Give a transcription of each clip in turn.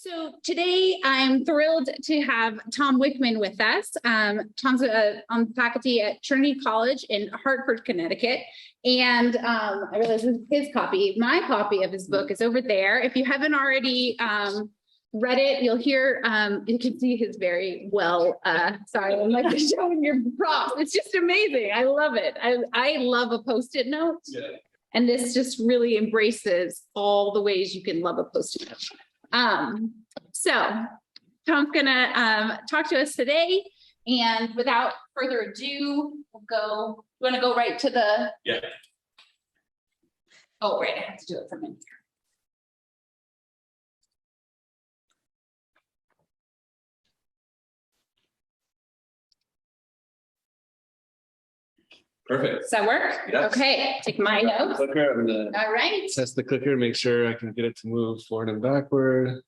So today I'm thrilled to have Tom Wickman with us. Tom's on faculty at Trinity College in Hartford, Connecticut. And I realize this is his copy. My copy of his book is over there. If you haven't already read it, you'll hear, you can see his very well, sorry, I'm like showing your props. It's just amazing. I love it. I love a Post-it note. Yeah. And this just really embraces all the ways you can love a Post-it note. So Tom's gonna talk to us today, and without further ado, we'll go. You want to go right to the? Yeah. Oh, right. I have to do it from in here. Perfect. Does that work? Yes. Okay. Take my notes. Clicker. I'm gonna All right. test the clicker, make sure I can get it to move forward and backward.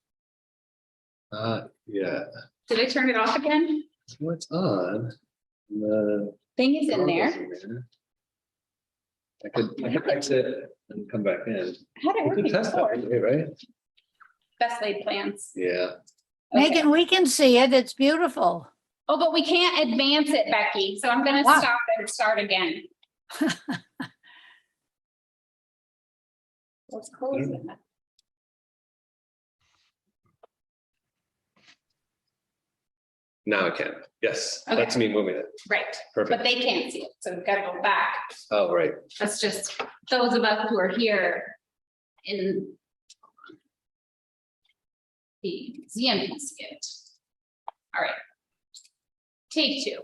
Yeah. Did I turn it off again? What's on? The thing is in there. I could exit and come back in. How did it work Test before? that, right? Best laid plans. Yeah. Okay. Megan, we can see it. It's beautiful. Oh, but we can't advance it, Becky. So I'm going to stop and start again. Let's close it. Now I can. Yes. Okay. That's me moving it. Right. Perfect. But they can't see it. So we've got to go back. Oh, right. That's just those of us who are here in the museum can see it. All right. Take two.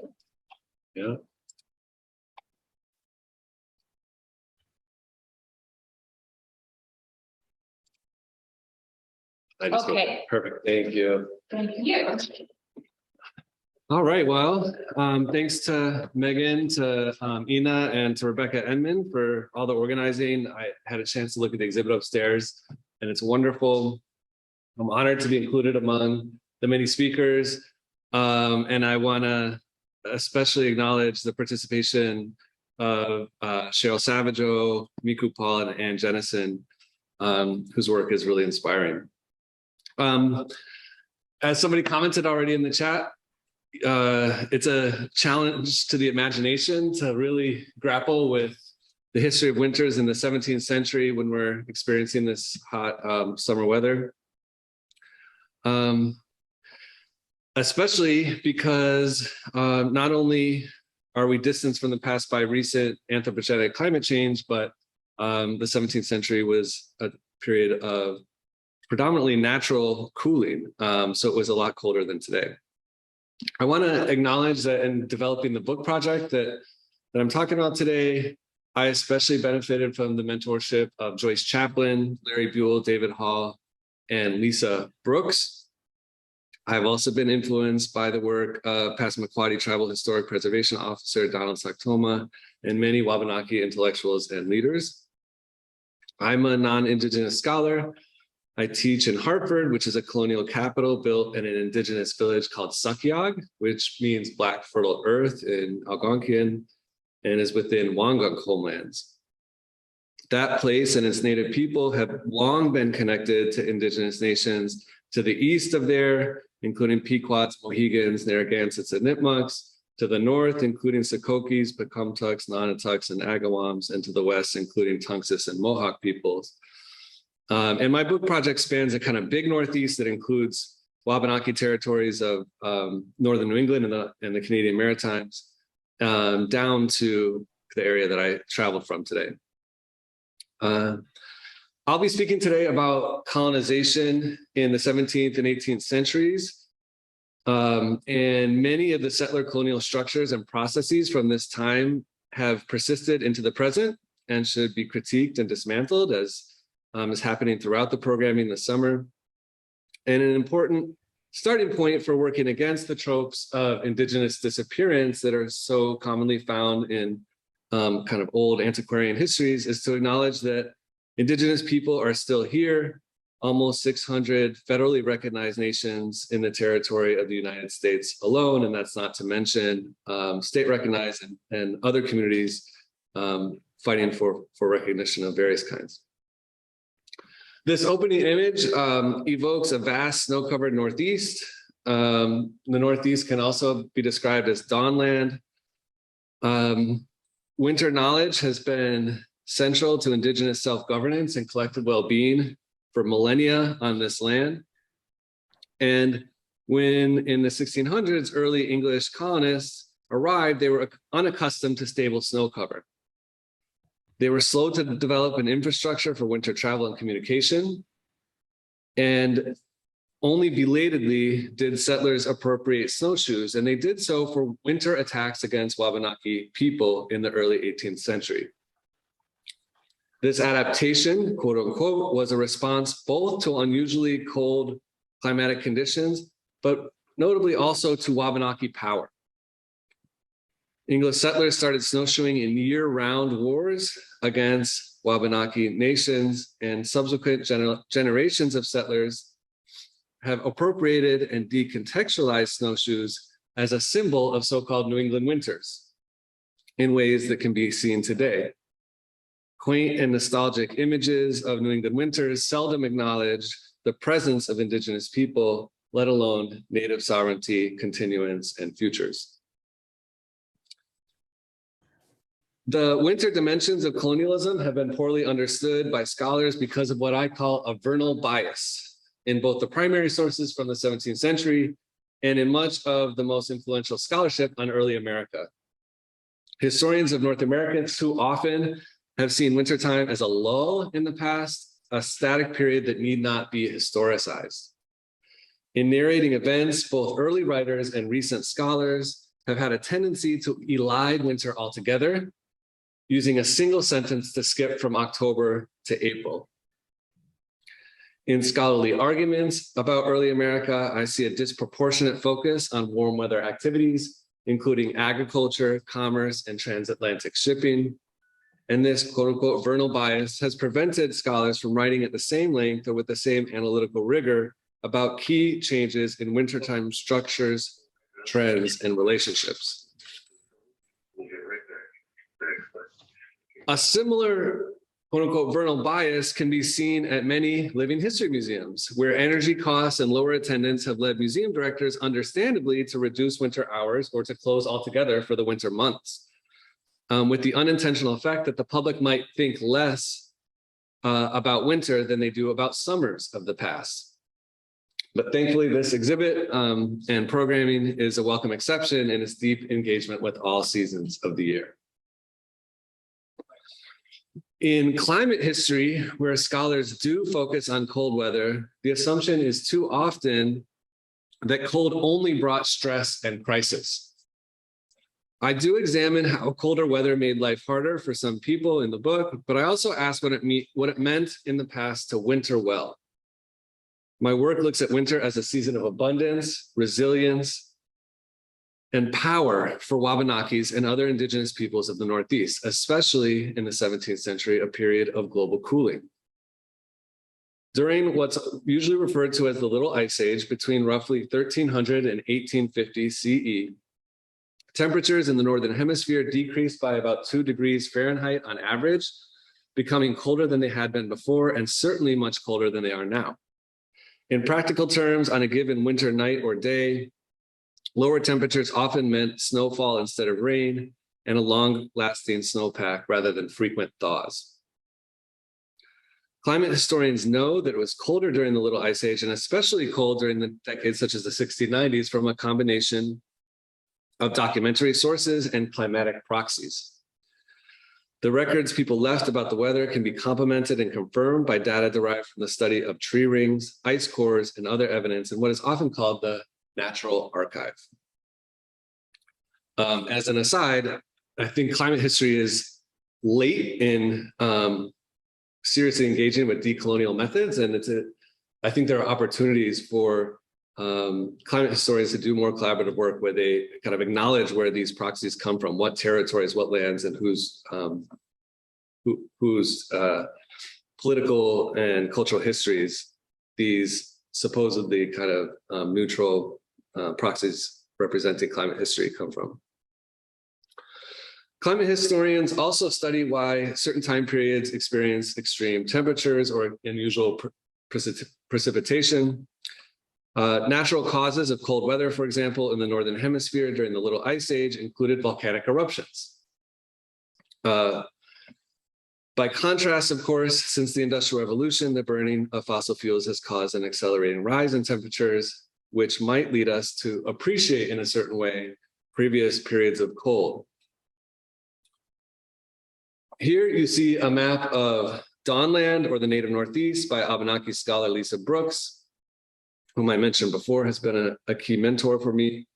Yeah. Okay. Perfect. Thank you. Thank you. All right. Well, thanks to Megan, to Ina, and to Rebecca Enman for all the organizing. I had a chance to look at the exhibit upstairs, and it's wonderful. I'm honored to be included among the many speakers. And I want to especially acknowledge the participation of Cheryl Savageau, Miku Paul, and Ann Jennison, whose work is really inspiring. As somebody commented already in the chat, it's a challenge to the imagination to really grapple with the history of winters in the 17th century when we're experiencing this hot summer weather. Especially because not only are we distanced from the past by recent anthropogenic climate change, but the 17th century was a period of predominantly natural cooling. So it was a lot colder than today. I want to acknowledge that in developing the book project that I'm talking about today, I especially benefited from the mentorship of Joyce Chaplin, Larry Buell, David Hall, and Lisa Brooks. I've also been influenced by the work of Passamaquoddy Tribal Historic Preservation Officer Donald Saktoma and many Wabanaki intellectuals and leaders. I'm a non-Indigenous scholar. I teach in Hartford, which is a colonial capital built in an Indigenous village called Sakyag, which means Black Fertile Earth in Algonquian, and is within Wangunk homelands. That place and its native people have long been connected to Indigenous nations to the east of there, including Pequots, Mohegans, Narragansetts, and Nipmucs, to the north, including Sakokis, Pecumtucks, Nonotucks, and Agawams, and to the west, including Tunxis and Mohawk peoples. And my book project spans a kind of big Northeast that includes Wabanaki territories of northern New England and the Canadian Maritimes, down to the area that I traveled from today. I'll be speaking today about colonization in the 17th and 18th centuries. And many of the settler colonial structures and processes from this time have persisted into the present and should be critiqued and dismantled, as is happening throughout the programming this summer. And an important starting point for working against the tropes of Indigenous disappearance that are so commonly found in kind of old antiquarian histories is to acknowledge that Indigenous people are still here, almost 600 federally recognized nations in the territory of the United States alone, and that's not to mention state recognized and other communities fighting for recognition of various kinds. This opening image evokes a vast snow-covered Northeast. The Northeast can also be described as Dawnland. Winter knowledge has been central to indigenous self-governance and collective well-being for millennia on this land. And when in the 1600s, early English colonists arrived, they were unaccustomed to stable snow cover. They were slow to develop an infrastructure for winter travel and communication. And only belatedly did settlers appropriate snowshoes, and they did so for winter attacks against Wabanaki people in the early 18th century. This adaptation, quote unquote, was a response both to unusually cold climatic conditions, but notably also to Wabanaki power. English settlers started snowshoeing in year-round wars against Wabanaki nations, and subsequent generations of settlers have appropriated and decontextualized snowshoes as a symbol of so-called New England winters in ways that can be seen today. Quaint and nostalgic images of New England winters seldom acknowledge the presence of indigenous people, let alone native sovereignty, continuance, and futures. The winter dimensions of colonialism have been poorly understood by scholars because of what I call a vernal bias in both the primary sources from the 17th century and in much of the most influential scholarship on early America. Historians of North America too often have seen wintertime as a lull in the past, a static period that need not be historicized. In narrating events, both early writers and recent scholars have had a tendency to elide winter altogether, using a single sentence to skip from October to April. In scholarly arguments about early America, I see a disproportionate focus on warm weather activities, including agriculture, commerce, and transatlantic shipping. And this quote unquote vernal bias has prevented scholars from writing at the same length or with the same analytical rigor about key changes in wintertime structures, trends, and relationships. A similar quote unquote vernal bias can be seen at many living history museums, where energy costs and lower attendance have led museum directors understandably to reduce winter hours or to close altogether for the winter months, with the unintentional effect that the public might think less about winter than they do about summers of the past. But thankfully, this exhibit and programming is a welcome exception in its deep engagement with all seasons of the year. In climate history, where scholars do focus on cold weather, the assumption is too often that cold only brought stress and crisis. I do examine how colder weather made life harder for some people in the book, but I also ask what it meant in the past to winter well. My work looks at winter as a season of abundance, resilience, and power for Wabanakis and other indigenous peoples of the Northeast, especially in the 17th century, a period of global cooling. During what's usually referred to as the Little Ice Age, between roughly 1300 and 1850 CE, temperatures in the Northern Hemisphere decreased by about 2 degrees Fahrenheit on average, becoming colder than they had been before, and certainly much colder than they are now. In practical terms, on a given winter night or day, lower temperatures often meant snowfall instead of rain and a long-lasting snowpack rather than frequent thaws. Climate historians know that it was colder during the Little Ice Age, and especially cold during the decades such as the 60s, 90s, from a combination of documentary sources and climatic proxies. The records people left about the weather can be complemented and confirmed by data derived from the study of tree rings, ice cores, and other evidence in what is often called the natural archive. As an aside, I think climate history is late in seriously engaging with decolonial methods, and I think there are opportunities for climate historians to do more collaborative work where they kind of acknowledge where these proxies come from, what territories, what lands, and whose political and cultural histories these supposedly kind of neutral proxies representing climate history come from. Climate historians also study why certain time periods experience extreme temperatures or unusual precipitation. Natural causes of cold weather, for example, in the Northern Hemisphere during the Little Ice Age included volcanic eruptions. By contrast, of course, since the Industrial Revolution, the burning of fossil fuels has caused an accelerating rise in temperatures, which might lead us to appreciate in a certain way previous periods of cold. Here you see a map of Dawnland, or the native Northeast, by Abenaki scholar Lisa Brooks, whom I mentioned before has been a key mentor for me.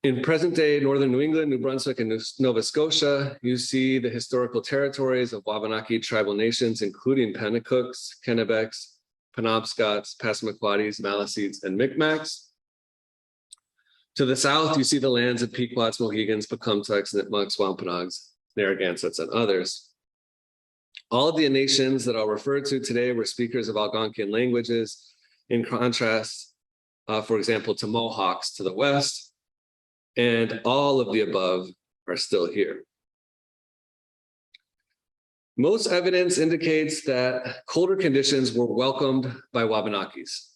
In present-day Northern New England, New Brunswick, and Nova Scotia, you see the historical territories of Wabanaki tribal nations, including Penacooks, Kennebecks, Penobscots, Passamaquoddies, Maliseets, and Micmacs. To the south, you see the lands of Pequots, Mohegans, Pecumtucks, Nipmucks, Wampanoags, Narragansetts, and others. All of the nations that I'll refer to today were speakers of Algonquian languages, in contrast, for example, to Mohawks to the west, and all of the above are still here. Most evidence indicates that colder conditions were welcomed by Wabanakis.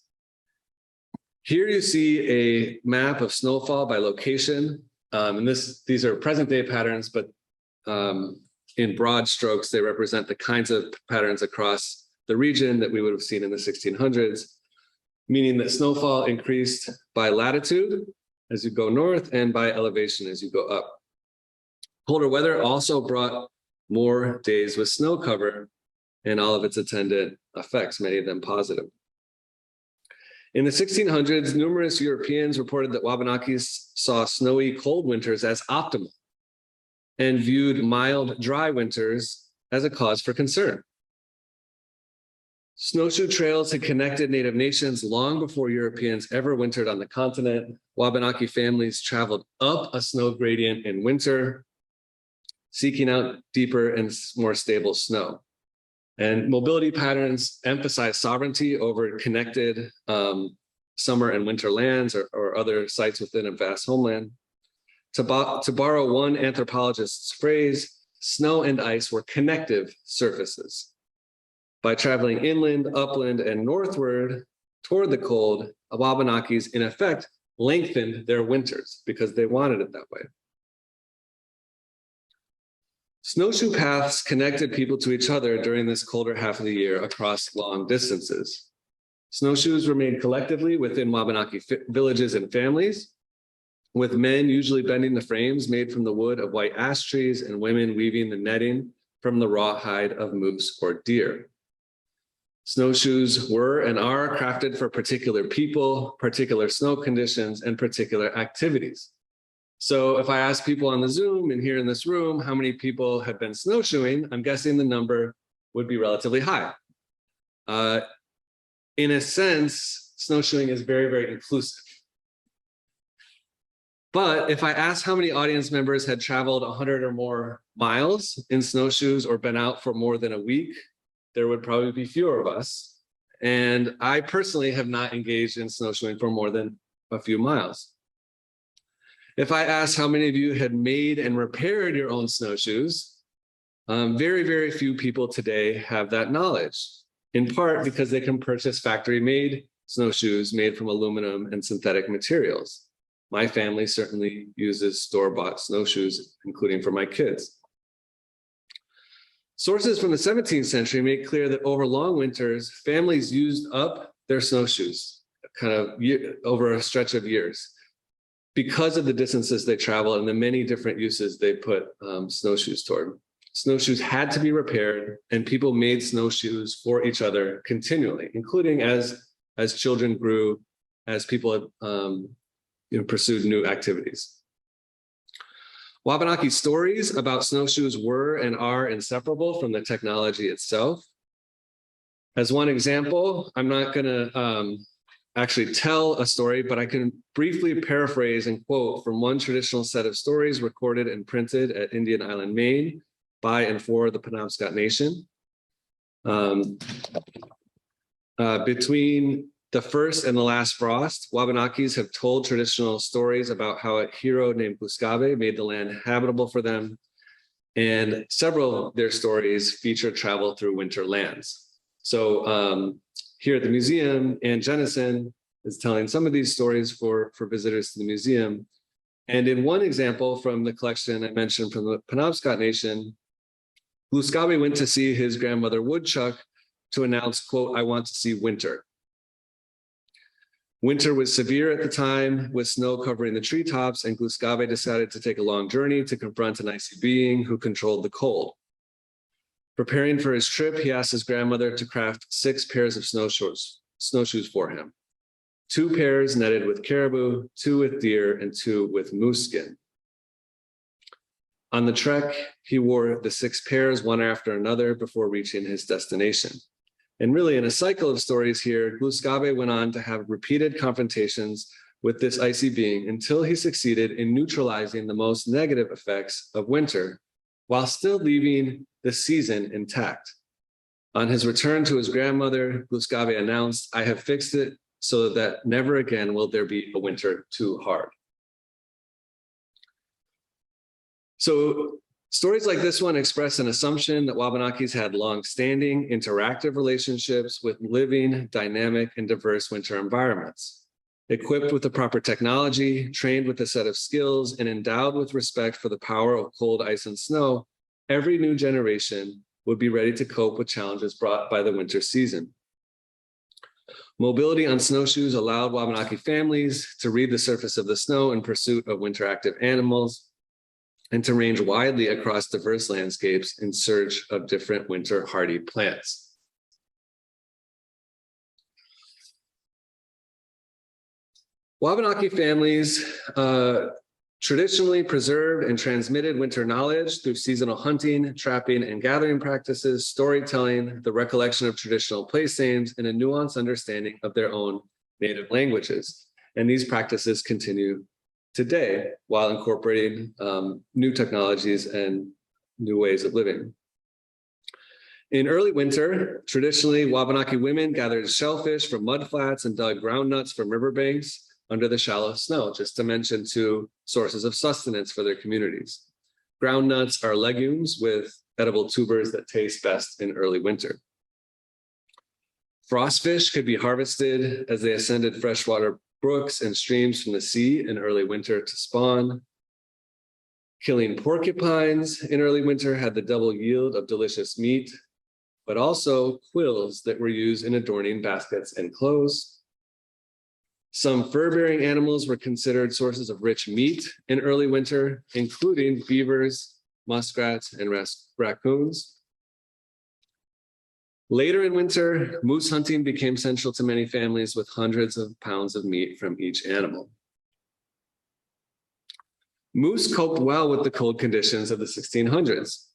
Here you see a map of snowfall by location, and these are present-day patterns, but in broad strokes, they represent the kinds of patterns across the region that we would have seen in the 1600s, meaning that snowfall increased by latitude as you go north and by elevation as you go up. Colder weather also brought more days with snow cover and all of its attendant effects, many of them positive. In the 1600s, numerous Europeans reported that Wabanakis saw snowy cold winters as optimal and viewed mild dry winters as a cause for concern. Snowshoe trails had connected Native nations long before Europeans ever wintered on the continent. Wabanaki families traveled up a snow gradient in winter, seeking out deeper and more stable snow. And mobility patterns emphasize sovereignty over connected summer and winter lands or other sites within a vast homeland. To borrow one anthropologist's phrase, snow and ice were connective surfaces. By traveling inland, upland, and northward toward the cold, Wabanakis, in effect, lengthened their winters because they wanted it that way. Snowshoe paths connected people to each other during this colder half of the year across long distances. Snowshoes were made collectively within Wabanaki villages and families, with men usually bending the frames made from the wood of white ash trees and women weaving the netting from the raw hide of moose or deer. Snowshoes were and are crafted for particular people, particular snow conditions, and particular activities. So if I ask people on the Zoom and here in this room, how many people have been snowshoeing, I'm guessing the number would be relatively high. In a sense, snowshoeing is very, very inclusive. But if I asked how many audience members had traveled 100 or more miles in snowshoes or been out for more than a week, there would probably be fewer of us. And I personally have not engaged in snowshoeing for more than a few miles. If I asked how many of you had made and repaired your own snowshoes, very, very few people today have that knowledge, in part because they can purchase factory-made snowshoes made from aluminum and synthetic materials. My family certainly uses store-bought snowshoes, including for my kids. Sources from the 17th century make clear that over long winters, families used up their snowshoes kind of over a stretch of years because of the distances they travel and the many different uses they put snowshoes toward. Snowshoes had to be repaired, and people made snowshoes for each other continually, including as children grew, as people pursued new activities. Wabanaki stories about snowshoes were and are inseparable from the technology itself. As one example, I'm not going to actually tell a story, but I can briefly paraphrase and quote from one traditional set of stories recorded and printed at Indian Island, Maine, by and for the Penobscot Nation. Between the first and the last frost, Wabanakis have told traditional stories about how a hero named Puskabe made the land habitable for them, And several of their stories feature travel through winter lands. So here at the museum, Ann Jennison is telling some of these stories for visitors to the museum. And in one example from the collection I mentioned from the Penobscot Nation, Gluskabe went to see his grandmother Woodchuck to announce, quote, "I want to see winter." Winter was severe at the time with snow covering the treetops, and Gluskabe decided to take a long journey to confront an icy being who controlled the cold. Preparing for his trip, he asked his grandmother to craft 6 pairs of snowshoes for him. 2 pairs netted with caribou, 2 with deer, and 2 with moose skin. On the trek, he wore the 6 pairs one after another before reaching his destination. And really, in a cycle of stories here, Gluskabe went on to have repeated confrontations with this icy being until he succeeded in neutralizing the most negative effects of winter, while still leaving the season intact. On his return to his grandmother, Gluskabe announced, "I have fixed it so that never again will there be a winter too hard." So stories like this one express an assumption that Wabanakis had long-standing interactive relationships with living, dynamic, and diverse winter environments. Equipped with the proper technology, trained with a set of skills, and endowed with respect for the power of cold, ice, and snow, every new generation would be ready to cope with challenges brought by the winter season. Mobility on snowshoes allowed Wabanaki families to read the surface of the snow in pursuit of winter-active animals, and to range widely across diverse landscapes in search of different winter hardy plants. Wabanaki families traditionally preserved and transmitted winter knowledge through seasonal hunting, trapping, and gathering practices, storytelling, the recollection of traditional place names, and a nuanced understanding of their own native languages. And these practices continue today while incorporating new technologies and new ways of living. In early winter, traditionally, Wabanaki women gathered shellfish from mudflats and dug groundnuts from riverbanks under the shallow snow, just to mention 2 sources of sustenance for their communities. Groundnuts are legumes with edible tubers that taste best in early winter. Frostfish could be harvested as they ascended freshwater brooks and streams from the sea in early winter to spawn. Killing porcupines in early winter had the double yield of delicious meat, but also quills that were used in adorning baskets and clothes. Some fur-bearing animals were considered sources of rich meat in early winter, including beavers, muskrats, and raccoons. Later in winter, moose hunting became central to many families with hundreds of pounds of meat from each animal. Moose coped well with the cold conditions of the 1600s.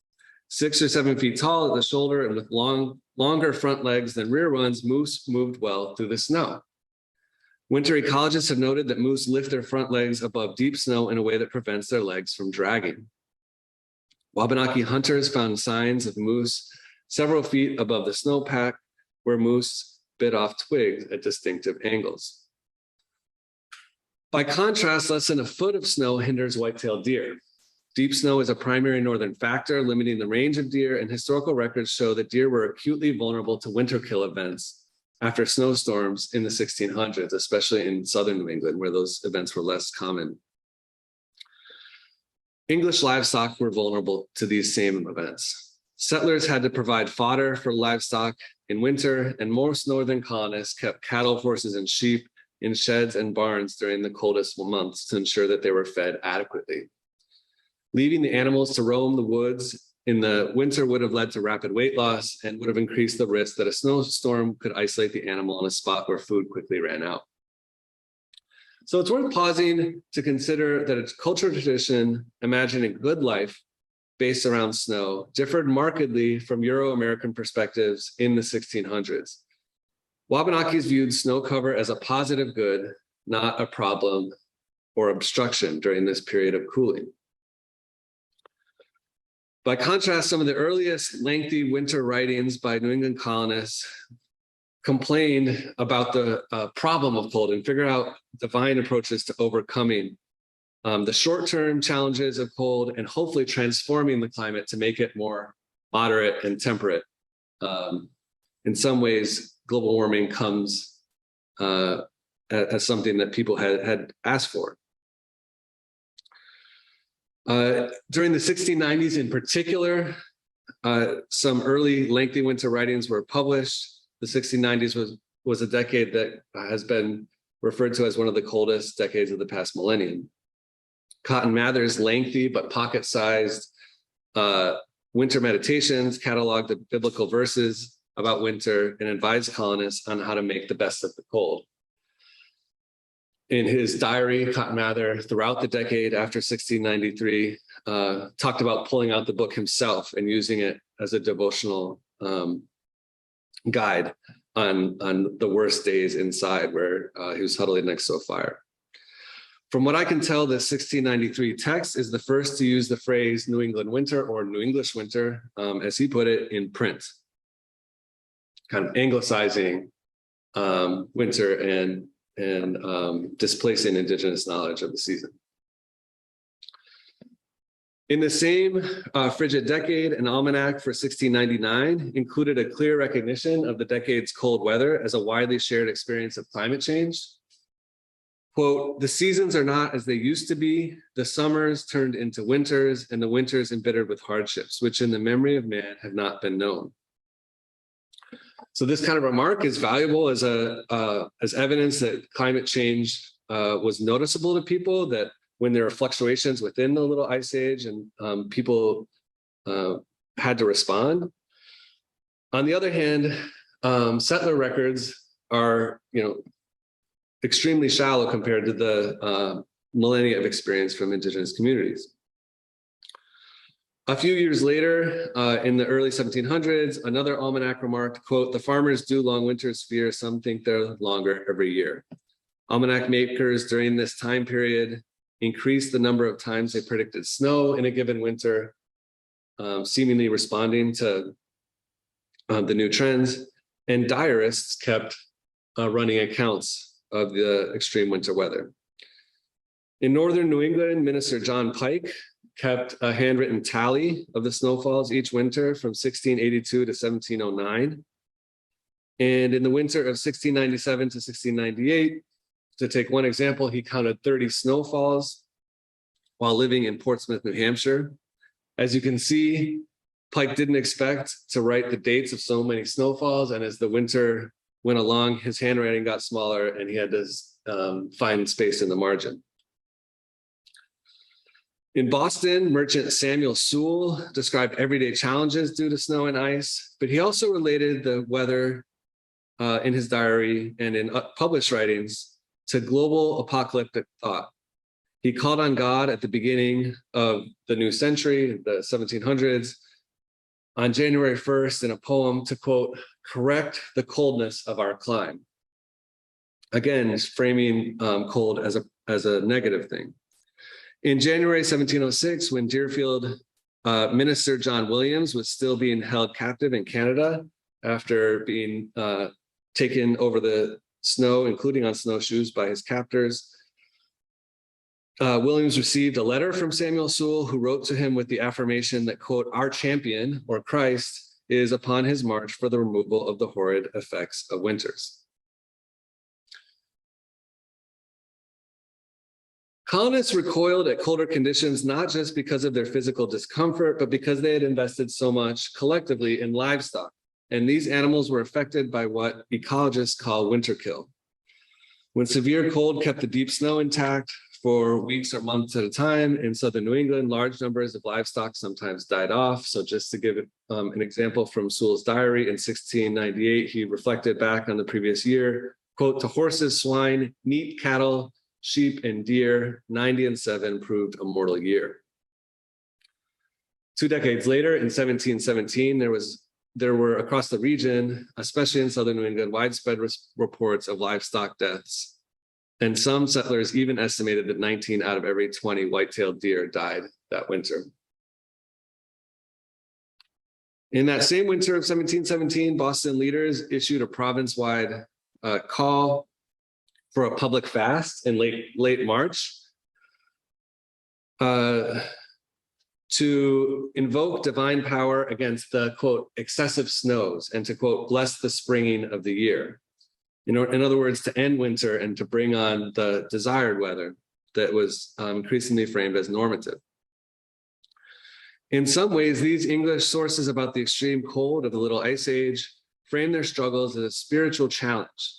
6 or 7 feet tall at the shoulder and with longer front legs than rear ones, moose moved well through the snow. Winter ecologists have noted that moose lift their front legs above deep snow in a way that prevents their legs from dragging. Wabanaki hunters found signs of moose several feet above the snowpack, where moose bit off twigs at distinctive angles. By contrast, less than a foot of snow hinders white-tailed deer. Deep snow is a primary northern factor, limiting the range of deer, and historical records show that deer were acutely vulnerable to winter kill events after snowstorms in the 1600s, especially in southern New England, where those events were less common. English livestock were vulnerable to these same events. Settlers had to provide fodder for livestock in winter, and most northern colonists kept cattle, horses, and sheep in sheds and barns during the coldest months to ensure that they were fed adequately. Leaving the animals to roam the woods in the winter would have led to rapid weight loss and would have increased the risk that a snowstorm could isolate the animal in a spot where food quickly ran out. So it's worth pausing to consider that a cultural tradition imagining a good life based around snow differed markedly from Euro-American perspectives in the 1600s. Wabanakis viewed snow cover as a positive good, not a problem or obstruction during this period of cooling. By contrast, some of the earliest lengthy winter writings by New England colonists complained about the problem of cold and figured out divine approaches to overcoming the short-term challenges of cold, and hopefully transforming the climate to make it more moderate and temperate. In some ways, global warming comes as something that people had asked for. During the 1690s in particular, some early lengthy winter writings were published. The 1690s was a decade that has been referred to as one of the coldest decades of the past millennium. Cotton Mather's lengthy but pocket-sized winter meditations cataloged the biblical verses about winter and advised colonists on how to make the best of the cold. In his diary, Cotton Mather, throughout the decade after 1693, talked about pulling out the book himself and using it as a devotional guide on the worst days inside, where he was huddled next to a fire. From what I can tell, the 1693 text is the first to use the phrase New England winter or New English winter, as he put it, in print, kind of anglicizing winter and displacing indigenous knowledge of the season. In the same frigid decade, an almanac for 1699 included a clear recognition of the decade's cold weather as a widely shared experience of climate change. Quote, "The seasons are not as they used to be. The summers turned into winters, and the winters embittered with hardships, which in the memory of man have not been known." So this kind of remark is valuable as evidence that climate change was noticeable to people, that when there are fluctuations within the little ice age and people had to respond. On the other hand, settler records are, extremely shallow compared to the millennia of experience from indigenous communities. A few years later, in the early 1700s, another almanac remarked, quote, "The farmers do long winters fear, some think they're longer every year." Almanac makers during this time period increased the number of times they predicted snow in a given winter, seemingly responding to the new trends, and diarists kept running accounts of the extreme winter weather. In northern New England, Minister John Pike kept a handwritten tally of the snowfalls each winter from 1682 to 1709. And in the winter of 1697 to 1698, to take one example, he counted 30 snowfalls while living in Portsmouth, New Hampshire. As you can see, Pike didn't expect to write the dates of so many snowfalls, and as the winter went along, his handwriting got smaller and he had to find space in the margin. In Boston, merchant Samuel Sewell described everyday challenges due to snow and ice, but he also related the weather in his diary and in published writings to global apocalyptic thought. He called on God at the beginning of the new century, the 1700s, on January 1st in a poem to, quote, "correct the coldness of our clime." Again, he's framing cold as a negative thing. In January 1706, when Deerfield minister John Williams was still being held captive in Canada after being taken over the snow, including on snowshoes, by his captors, Williams received a letter from Samuel Sewell, who wrote to him with the affirmation that, quote, "our champion, or Christ, is upon his march for the removal of the horrid effects of winters." Colonists recoiled at colder conditions, not just because of their physical discomfort, but because they had invested so much collectively in livestock. And these animals were affected by what ecologists call winter kill. When severe cold kept the deep snow intact for weeks or months at a time in southern New England, large numbers of livestock sometimes died off. So just to give an example from Sewell's diary, in 1698, he reflected back on the previous year, quote, "to horses, swine, neat cattle, sheep, and deer, 90 and 7 proved a mortal year." 2 decades later, in 1717, there were across the region, especially in southern New England, widespread reports of livestock deaths. And some settlers even estimated that 19 out of every 20 white-tailed deer died that winter. In that same winter of 1717, Boston leaders issued a province-wide call for a public fast in late March. to invoke divine power against the, quote, excessive snows and to, quote, bless the springing of the year. In other words, to end winter and to bring on the desired weather that was increasingly framed as normative. In some ways, these English sources about the extreme cold of the Little Ice Age frame their struggles as a spiritual challenge.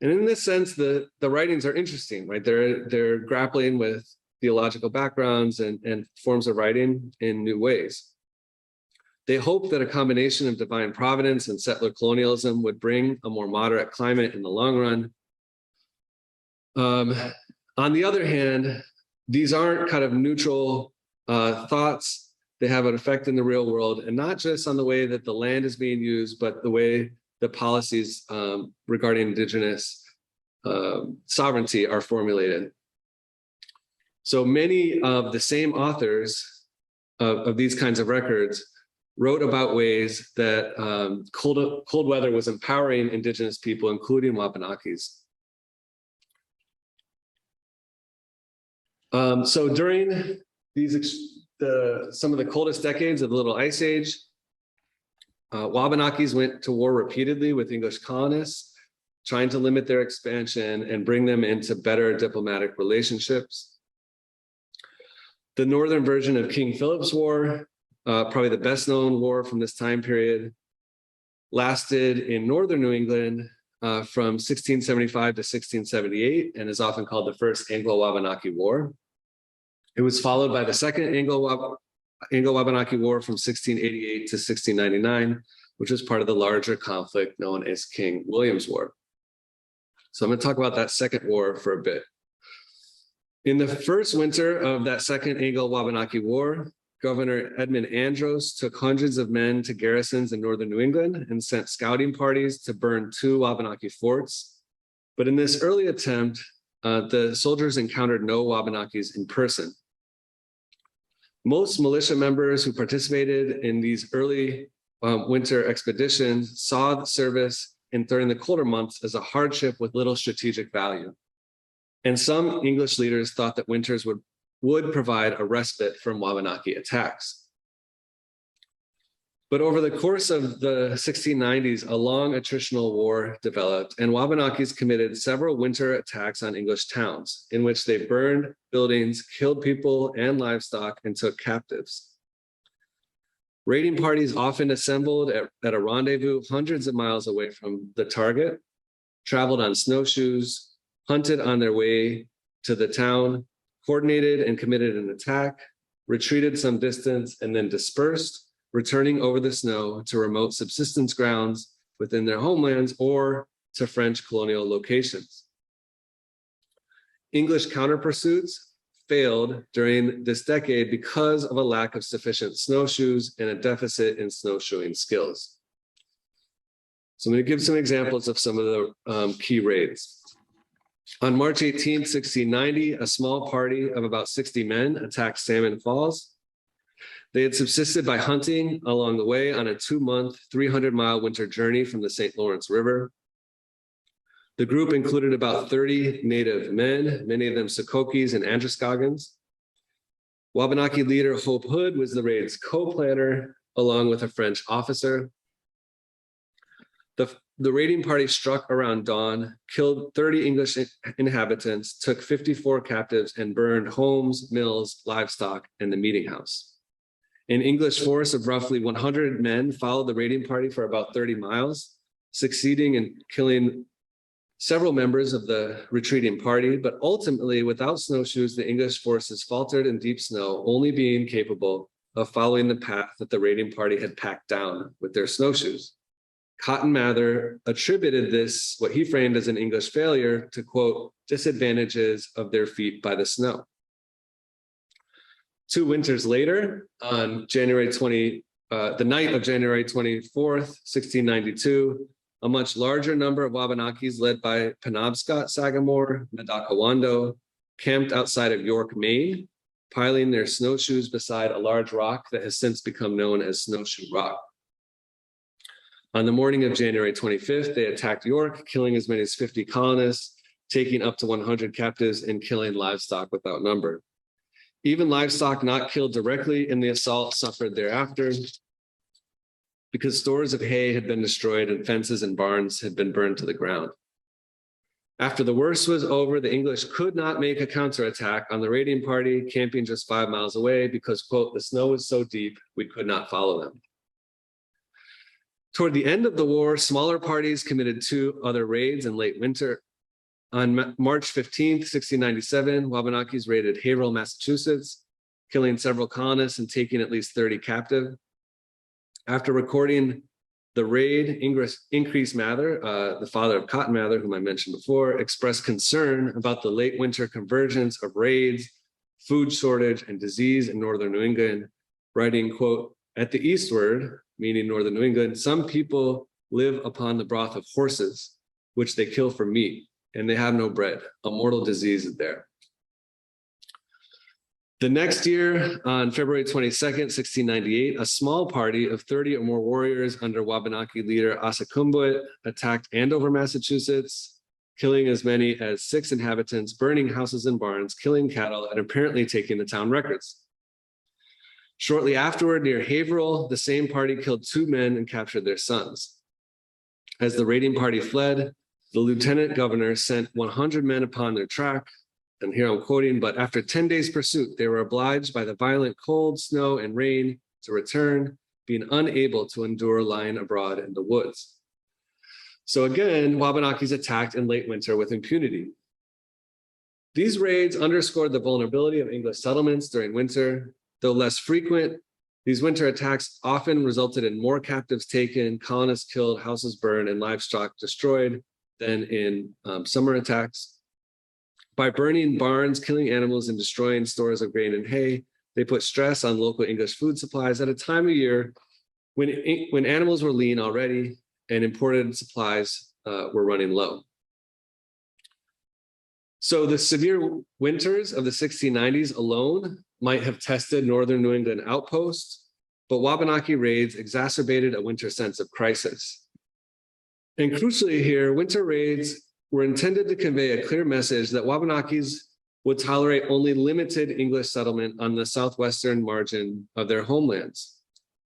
And in this sense, the writings are interesting, right? They're grappling with theological backgrounds and forms of writing in new ways. They hope that a combination of divine providence and settler colonialism would bring a more moderate climate in the long run. On the other hand, these aren't kind of neutral thoughts. They have an effect in the real world, and not just on the way that the land is being used, but the way the policies regarding indigenous sovereignty are formulated. So many of the same authors of these kinds of records wrote about ways that cold weather was empowering indigenous people, including Wabanakis. So during some of the coldest decades of the Little Ice Age, Wabanakis went to war repeatedly with English colonists, trying to limit their expansion and bring them into better diplomatic relationships. The northern version of King Philip's War, probably the best known war from this time period, lasted in northern New England from 1675 to 1678 and is often called the First Anglo-Wabanaki War. It was followed by the Second Anglo-Wabanaki War from 1688 to 1699, which was part of the larger conflict known as King William's War. So I'm going to talk about that second war for a bit. In the first winter of that Second Anglo-Wabanaki War, Governor Edmund Andros took hundreds of men to garrisons in northern New England and sent scouting parties to burn 2 Wabanaki forts. But in this early attempt, the soldiers encountered no Wabanakis in person. Most militia members who participated in these early winter expeditions saw the service during the colder months as a hardship with little strategic value. And some English leaders thought that winters would provide a respite from Wabanaki attacks. But over the course of the 1690s, a long attritional war developed, and Wabanakis committed several winter attacks on English towns, in which they burned buildings, killed people and livestock, and took captives. Raiding parties often assembled at a rendezvous hundreds of miles away from the target, traveled on snowshoes, hunted on their way to the town, coordinated and committed an attack, retreated some distance, and then dispersed, returning over the snow to remote subsistence grounds within their homelands or to French colonial locations. English counter-pursuits failed during this decade because of a lack of sufficient snowshoes and a deficit in snowshoeing skills. So I'm going to give some examples of some of the key raids. On March 18, 1690, a small party of about 60 men attacked Salmon Falls. They had subsisted by hunting along the way on a 2-month, 300-mile winter journey from the St. Lawrence River. The group included about 30 native men, many of them Secokis and Androscoggins. Wabanaki leader Hope Hood was the raid's co-planner, along with a French officer. The raiding party struck around dawn, killed 30 English inhabitants, took 54 captives, and burned homes, mills, livestock, and the meeting house. An English force of roughly 100 men followed the raiding party for about 30 miles, succeeding in killing several members of the retreating party, but ultimately, without snowshoes, the English forces faltered in deep snow, only being capable of following the path that the raiding party had packed down with their snowshoes. Cotton Mather attributed this, what he framed as an English failure, to, quote, disadvantages of their feet by the snow. 2 winters later, on the night of January 24th, 1692, a much larger number of Wabanakis led by Penobscot Sagamore, Medakawando, camped outside of York, Maine, piling their snowshoes beside a large rock that has since become known as Snowshoe Rock. On the morning of January 25th, they attacked York, killing as many as 50 colonists, taking up to 100 captives, and killing livestock without number. Even livestock not killed directly in the assault suffered thereafter because stores of hay had been destroyed and fences and barns had been burned to the ground. After the worst was over, the English could not make a counterattack on the raiding party camping just 5 miles away because, quote, the snow was so deep we could not follow them. Toward the end of the war, smaller parties committed 2 other raids in late winter. On March 15th, 1697, Wabanakis raided Haverhill, Massachusetts, killing several colonists and taking at least 30 captive. After recording the raid, Increase Mather, the father of Cotton Mather, whom I mentioned before, expressed concern about the late winter convergence of raids, food shortage, and disease in northern New England, writing, quote, at the eastward, meaning northern New England, some people live upon the broth of horses, which they kill for meat, and they have no bread. A mortal disease is there. The next year, on February 22nd, 1698, a small party of 30 or more warriors under Wabanaki leader Asakumbuit attacked Andover, Massachusetts, killing as many as 6 inhabitants, burning houses and barns, killing cattle, and apparently taking the town records. Shortly afterward, near Haverhill, the same party killed 2 men and captured their sons. As the raiding party fled, the lieutenant governor sent 100 men upon their track. And here I'm quoting, but after 10 days' pursuit, they were obliged by the violent cold, snow, and rain to return, being unable to endure lying abroad in the woods. So again, Wabanakis attacked in late winter with impunity. These raids underscored the vulnerability of English settlements during winter. Though less frequent, these winter attacks often resulted in more captives taken, colonists killed, houses burned, and livestock destroyed than in summer attacks. By burning barns, killing animals, and destroying stores of grain and hay, they put stress on local English food supplies at a time of year when animals were lean already and imported supplies were running low. So the severe winters of the 1690s alone might have tested northern New England outposts, but Wabanaki raids exacerbated a winter sense of crisis. And crucially here, winter raids were intended to convey a clear message that Wabanakis would tolerate only limited English settlement on the southwestern margin of their homelands.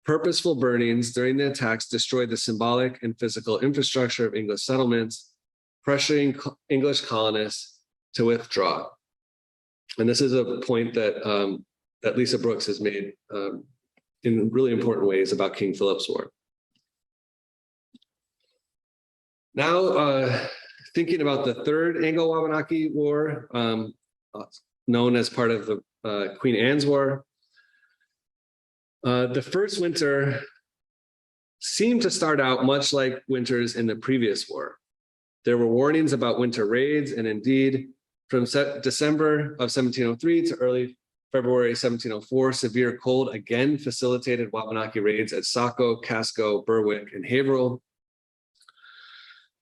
Purposeful burnings during the attacks destroyed the symbolic and physical infrastructure of English settlements, pressuring English colonists to withdraw. And this is a point that, that Lisa Brooks has made in really important ways about King Philip's War. Now, thinking about the Third Anglo-Wabanaki War, known as part of the Queen Anne's War, the first winter seemed to start out much like winters in the previous war. There were warnings about winter raids, and indeed, from December of 1703 to early February 1704, severe cold again facilitated Wabanaki raids at Saco, Casco, Berwick, and Haverhill.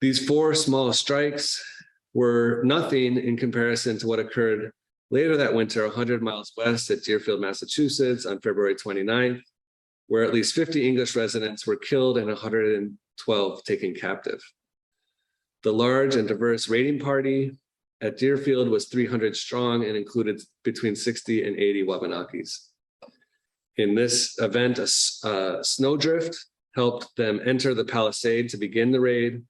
These 4 small strikes were nothing in comparison to what occurred later that winter, 100 miles west at Deerfield, Massachusetts on February 29th, where at least 50 English residents were killed and 112 taken captive. The large and diverse raiding party at Deerfield was 300 strong and included between 60 and 80 Wabanakis. In this event, a snowdrift helped them enter the palisade to begin the raid.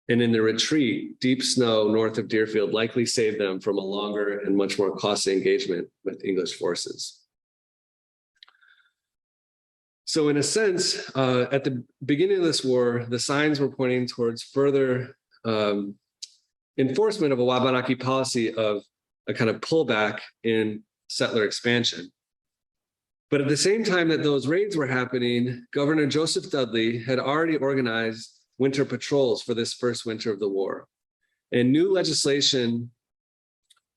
And in the retreat, deep snow north of Deerfield likely saved them from a longer and much more costly engagement with English forces. So in a sense, at the beginning of this war, the signs were pointing towards further enforcement of a Wabanaki policy of a kind of pullback in settler expansion. But at the same time that those raids were happening, Governor Joseph Dudley had already organized winter patrols for this first winter of the war. And new legislation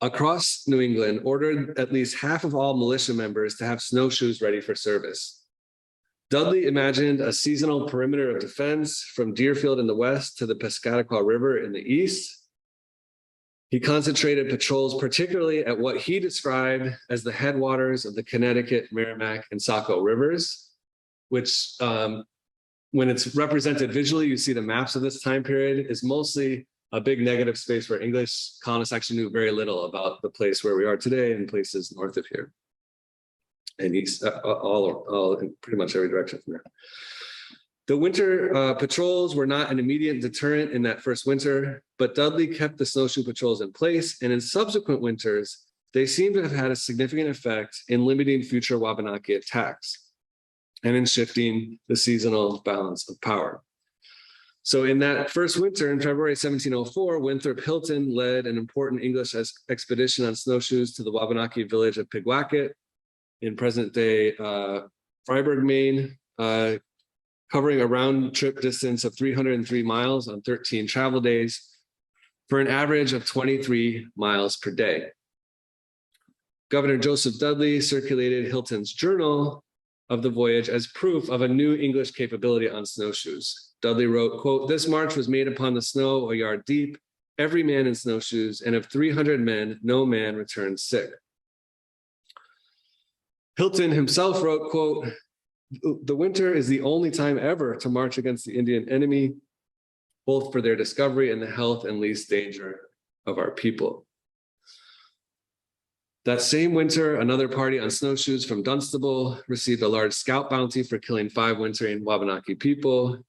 across New England ordered at least half of all militia members to have snowshoes ready for service. Dudley imagined a seasonal perimeter of defense from Deerfield in the west to the Piscataqua River in the east. He concentrated patrols particularly at what he described as the headwaters of the Connecticut, Merrimack, and Saco rivers, which when it's represented visually, you see the maps of this time period, is mostly a big negative space where English colonists actually knew very little about the place where we are today and places north of here. and east, all in pretty much every direction from there. The winter patrols were not an immediate deterrent in that first winter, but Dudley kept the snowshoe patrols in place, and in subsequent winters, they seem to have had a significant effect in limiting future Wabanaki attacks and in shifting the seasonal balance of power. So in that first winter, in February 1704, Winthrop Hilton led an important English expedition on snowshoes to the Wabanaki village of Pigwacket in present-day Fryeburg, Maine, covering a round-trip distance of 303 miles on 13 travel days for an average of 23 miles per day. Governor Joseph Dudley circulated Hilton's journal of the voyage as proof of a new English capability on snowshoes. Dudley wrote, quote, "This march was made upon the snow a yard deep, every man in snowshoes, and of 300 men, no man returned sick." Hilton himself wrote, quote, "The winter is the only time ever to march against the Indian enemy, both for their discovery and the health and least danger of our people." That same winter, another party on snowshoes from Dunstable received a large scout bounty for killing 5 wintering Wabanaki people.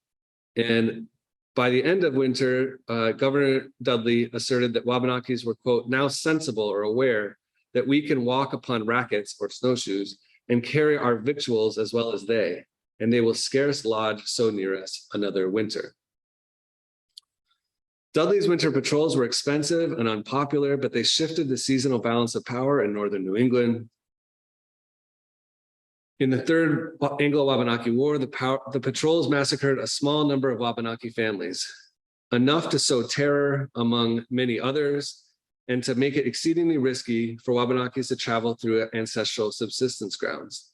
And by the end of winter, Governor Dudley asserted that Wabanakis were, quote, "now sensible or aware that we can walk upon rackets or snowshoes and carry our victuals as well as they, and they will scarce lodge so near us another winter." Dudley's winter patrols were expensive and unpopular, but they shifted the seasonal balance of power in northern New England. In the Third Anglo-Wabanaki War, the patrols massacred a small number of Wabanaki families, enough to sow terror among many others and to make it exceedingly risky for Wabanakis to travel through ancestral subsistence grounds.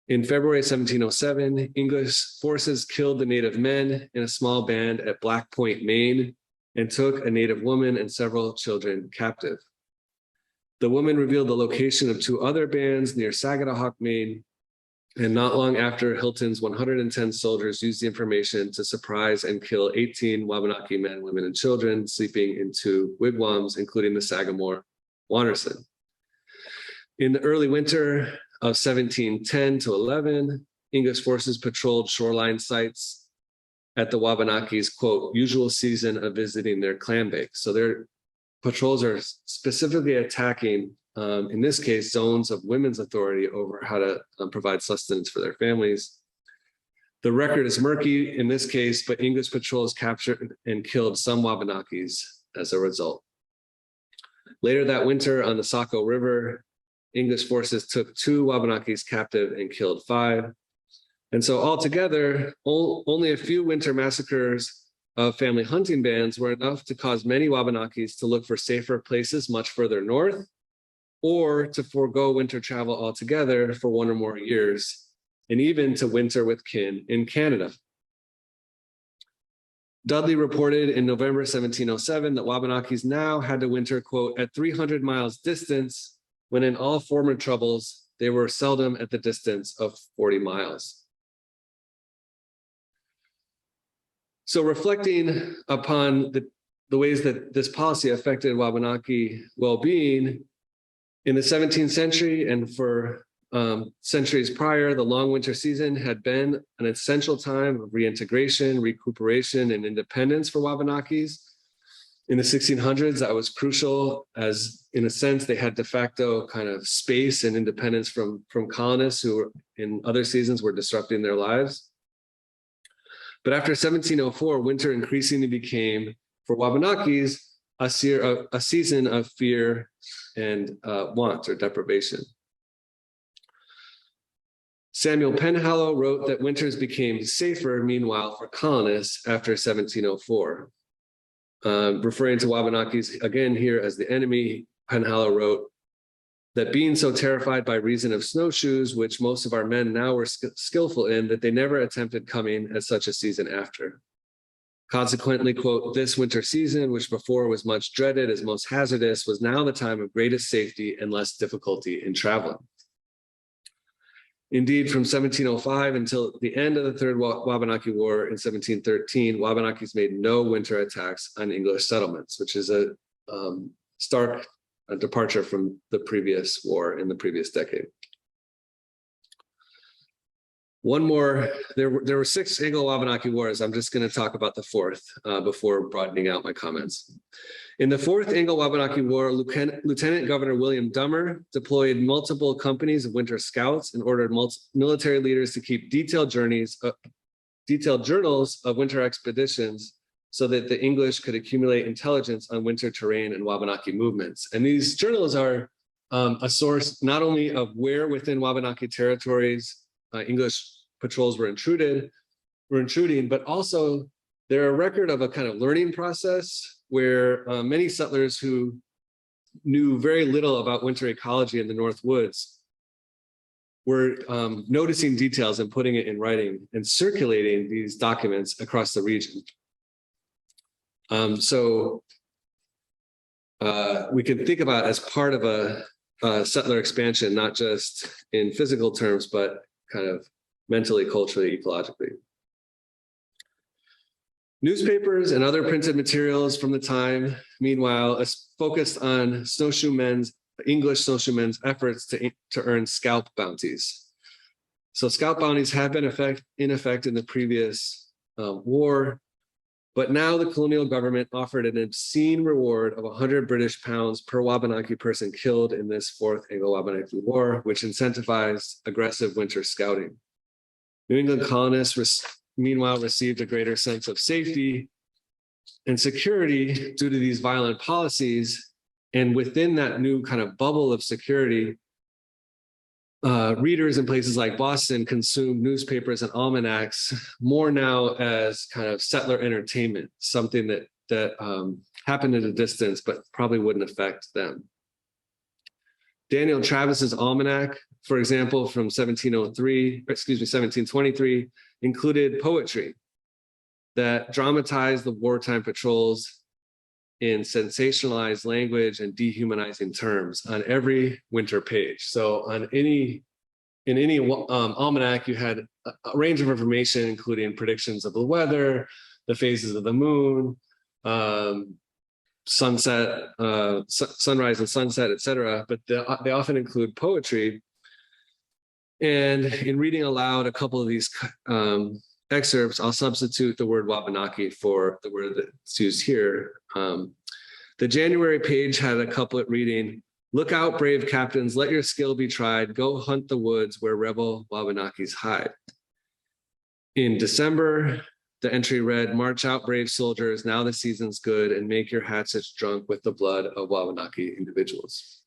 In February 1707, English forces killed the native men in a small band at Black Point, Maine, and took a native woman and several children captive. The woman revealed the location of 2 other bands near Sagadahoc, Maine, and not long after, Hilton's 110 soldiers used the information to surprise and kill 18 Wabanaki men, women, and children sleeping in 2 wigwams, including the Sagamore Wanderson. In the early winter of 1710 to 11, English forces patrolled shoreline sites at the Wabanakis' quote, "usual season of visiting their clam bakes." So their patrols are specifically attacking, in this case, zones of women's authority over how to provide sustenance for their families. The record is murky in this case, but English patrols captured and killed some Wabanakis as a result. Later that winter on the Saco River, English forces took 2 Wabanakis captive and killed 5. And so altogether, only a few winter massacres of family hunting bands were enough to cause many Wabanakis to look for safer places much further north, or to forego winter travel altogether for 1 or more years, and even to winter with kin in Canada. Dudley reported in November 1707 that Wabanakis now had to winter, quote, "at 300 miles distance, when in all former troubles, they were seldom at the distance of 40 miles. So reflecting upon the ways that this policy affected Wabanaki well-being, in the 17th century and for centuries prior, the long winter season had been an essential time of reintegration, recuperation, and independence for Wabanakis. In the 1600s, that was crucial, as in a sense, they had de facto kind of space and independence from colonists who in other seasons were disrupting their lives. But after 1704, winter increasingly became, for Wabanakis, a season of fear and want or deprivation. Samuel Penhallow wrote that winters became safer, meanwhile, for colonists after 1704. Referring to Wabanakis again here as the enemy, Penhallow wrote that being so terrified by reason of snowshoes, which most of our men now were skillful in, that they never attempted coming at such a season after. Consequently, quote, "this winter season, which before was much dreaded as most hazardous, was now the time of greatest safety and less difficulty in traveling." Indeed, from 1705 until the end of the Third Wabanaki War in 1713, Wabanakis made no winter attacks on English settlements, which is a stark departure from the previous war in the previous decade. One more, there were 6 Anglo-Wabanaki Wars. I'm just going to talk about the 4th before broadening out my comments. In the 4th Anglo-Wabanaki War, Lieutenant Governor William Dummer deployed multiple companies of winter scouts and ordered military leaders to keep detailed journals of winter expeditions so that the English could accumulate intelligence on winter terrain and Wabanaki movements. And these journals are a source not only of where within Wabanaki territories English patrols were intruding, but also they're a record of a kind of learning process where many settlers who knew very little about winter ecology in the North Woods were noticing details and putting it in writing and circulating these documents across the region. So we can think about it as part of a settler expansion, not just in physical terms, but kind of mentally, culturally, ecologically. Newspapers and other printed materials from the time, meanwhile, focused on English snowshoemen's efforts to earn scalp bounties. So scalp bounties have been in effect in the previous war, but now the colonial government offered an obscene reward of 100 British pounds per Wabanaki person killed in this 4th Anglo-Wabanaki War, which incentivized aggressive winter scouting. New England colonists meanwhile received a greater sense of safety and security due to these violent policies. And within that new kind of bubble of security, readers in places like Boston consumed newspapers and almanacs more now as kind of settler entertainment, something that happened at a distance, but probably wouldn't affect them. Daniel Travis's almanac, for example, from 1723, included poetry that dramatized the wartime patrols in sensationalized language and dehumanizing terms on every winter page. So in any almanac, you had a range of information, including predictions of the weather, the phases of the moon, sunset, sunrise and sunset, etc. But they often include poetry. And in reading aloud a couple of these excerpts, I'll substitute the word Wabanaki for the word that's used here. The January page had a couplet reading, "Look out, brave captains, let your skill be tried. Go hunt the woods where rebel Wabanakis hide." In December, the entry read, "March out, brave soldiers, now the season's good, and make your hatchets drunk with the blood of Wabanaki individuals."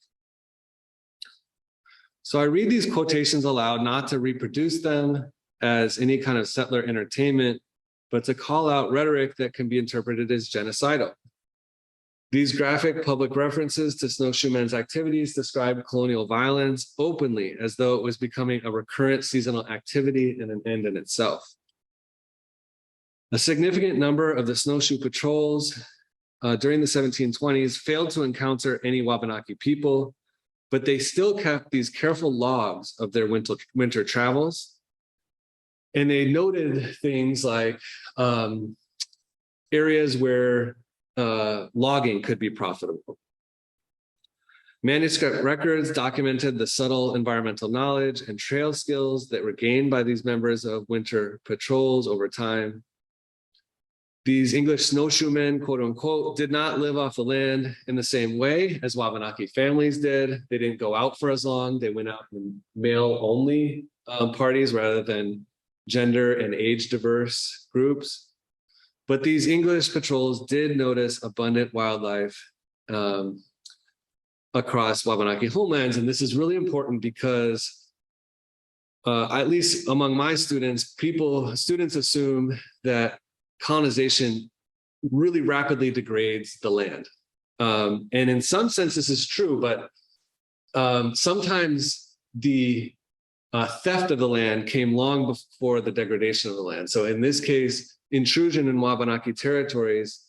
So I read these quotations aloud, not to reproduce them as any kind of settler entertainment, but to call out rhetoric that can be interpreted as genocidal. These graphic public references to snowshoemen's activities describe colonial violence openly, as though it was becoming a recurrent seasonal activity and an end in itself. A significant number of the snowshoe patrols during the 1720s failed to encounter any Wabanaki people, but they still kept these careful logs of their winter travels. And they noted things like areas where logging could be profitable. Manuscript records documented the subtle environmental knowledge and trail skills that were gained by these members of winter patrols over time. These English snowshoemen, quote unquote, did not live off the land in the same way as Wabanaki families did. They didn't go out for as long. They went out in male-only parties rather than gender and age diverse groups. But these English patrols did notice abundant wildlife across Wabanaki homelands. And this is really important because at least among my students, students assume that colonization really rapidly degrades the land. And in some sense, this is true, but sometimes the theft of the land came long before the degradation of the land. So in this case, intrusion in Wabanaki territories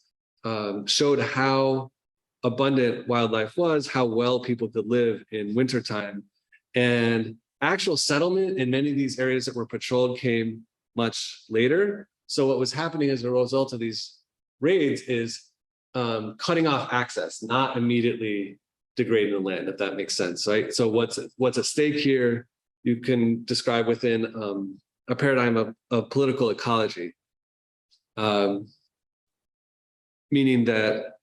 showed how abundant wildlife was, how well people could live in wintertime. And actual settlement in many of these areas that were patrolled came much later. So what was happening as a result of these raids is cutting off access, not immediately degrading the land, if that makes sense, right? So what's at stake here, you can describe within a paradigm of political ecology, meaning that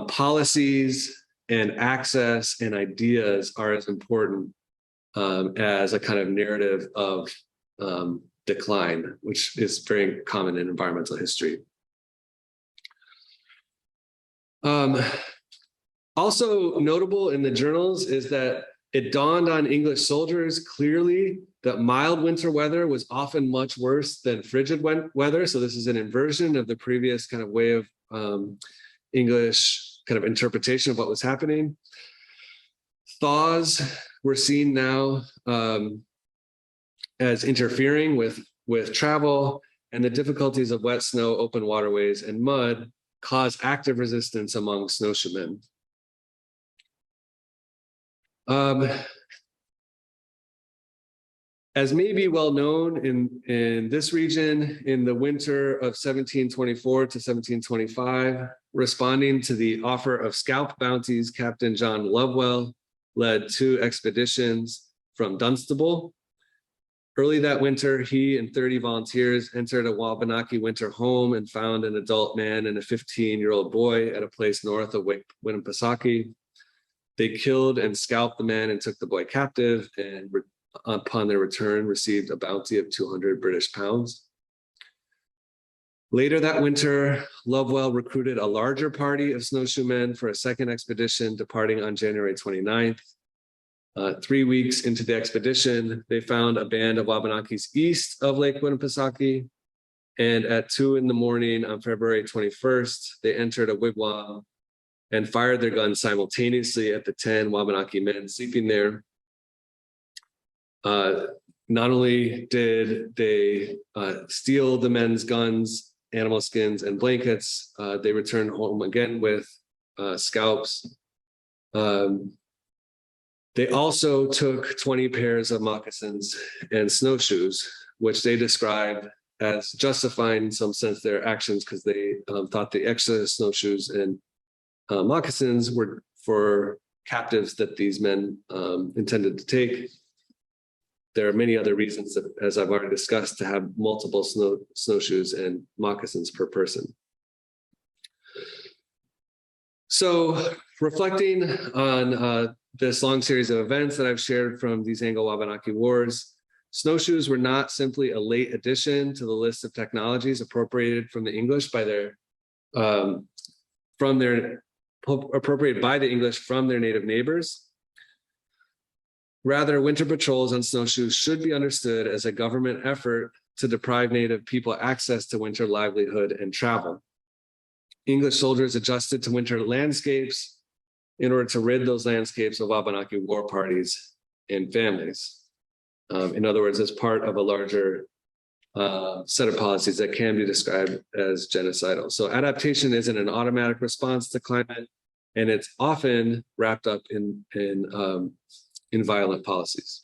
policies and access and ideas are as important as a kind of narrative of decline, which is very common in environmental history. Also notable in the journals is that it dawned on English soldiers clearly that mild winter weather was often much worse than frigid weather. So this is an inversion of the previous kind of way of English kind of interpretation of what was happening. Thaws were seen now as interfering with travel, and the difficulties of wet snow, open waterways, and mud caused active resistance among snowshoemen. As may be well known in this region, in the winter of 1724 to 1725, responding to the offer of scalp bounties, Captain John Lovewell led 2 expeditions from Dunstable. Early that winter, he and 30 volunteers entered a Wabanaki winter home and found an adult man and a 15-year-old boy at a place north of Winnipesaukee. They killed and scalped the man and took the boy captive, and upon their return, received a bounty of 200 British pounds. Later that winter, Lovewell recruited a larger party of snowshoemen for a second expedition departing on January 29th. 3 weeks into the expedition, they found a band of Wabanakis east of Lake Winnipesaukee, and at 2 in the morning on February 21st, they entered a wigwam and fired their guns simultaneously at the 10 Wabanaki men sleeping there. Not only did they steal the men's guns, animal skins, and blankets, they returned home again with scalps. They also took 20 pairs of moccasins and snowshoes, which they described as justifying in some sense their actions, because they thought the extra snowshoes and moccasins were for captives that these men intended to take. There are many other reasons, that, as I've already discussed, to have multiple snowshoes and moccasins per person. So reflecting on this long series of events that I've shared from these Anglo-Wabanaki wars, snowshoes were not simply a late addition to the list of technologies appropriated from the English by their, appropriated by the English from their native neighbors. Rather, winter patrols on snowshoes should be understood as a government effort to deprive native people access to winter livelihood and travel. English soldiers adjusted to winter landscapes in order to rid those landscapes of Wabanaki war parties and families. In other words, as part of a larger set of policies that can be described as genocidal. So adaptation isn't an automatic response to climate, and it's often wrapped up in violent policies.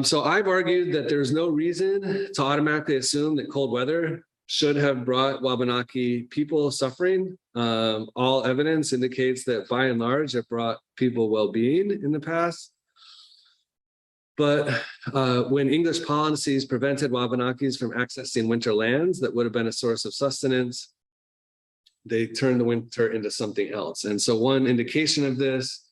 So I've argued that there's no reason to automatically assume that cold weather should have brought Wabanaki people suffering. All evidence indicates that by and large, it brought people well-being in the past. But when English policies prevented Wabanakis from accessing winter lands that would have been a source of sustenance, they turned the winter into something else. And so one indication of this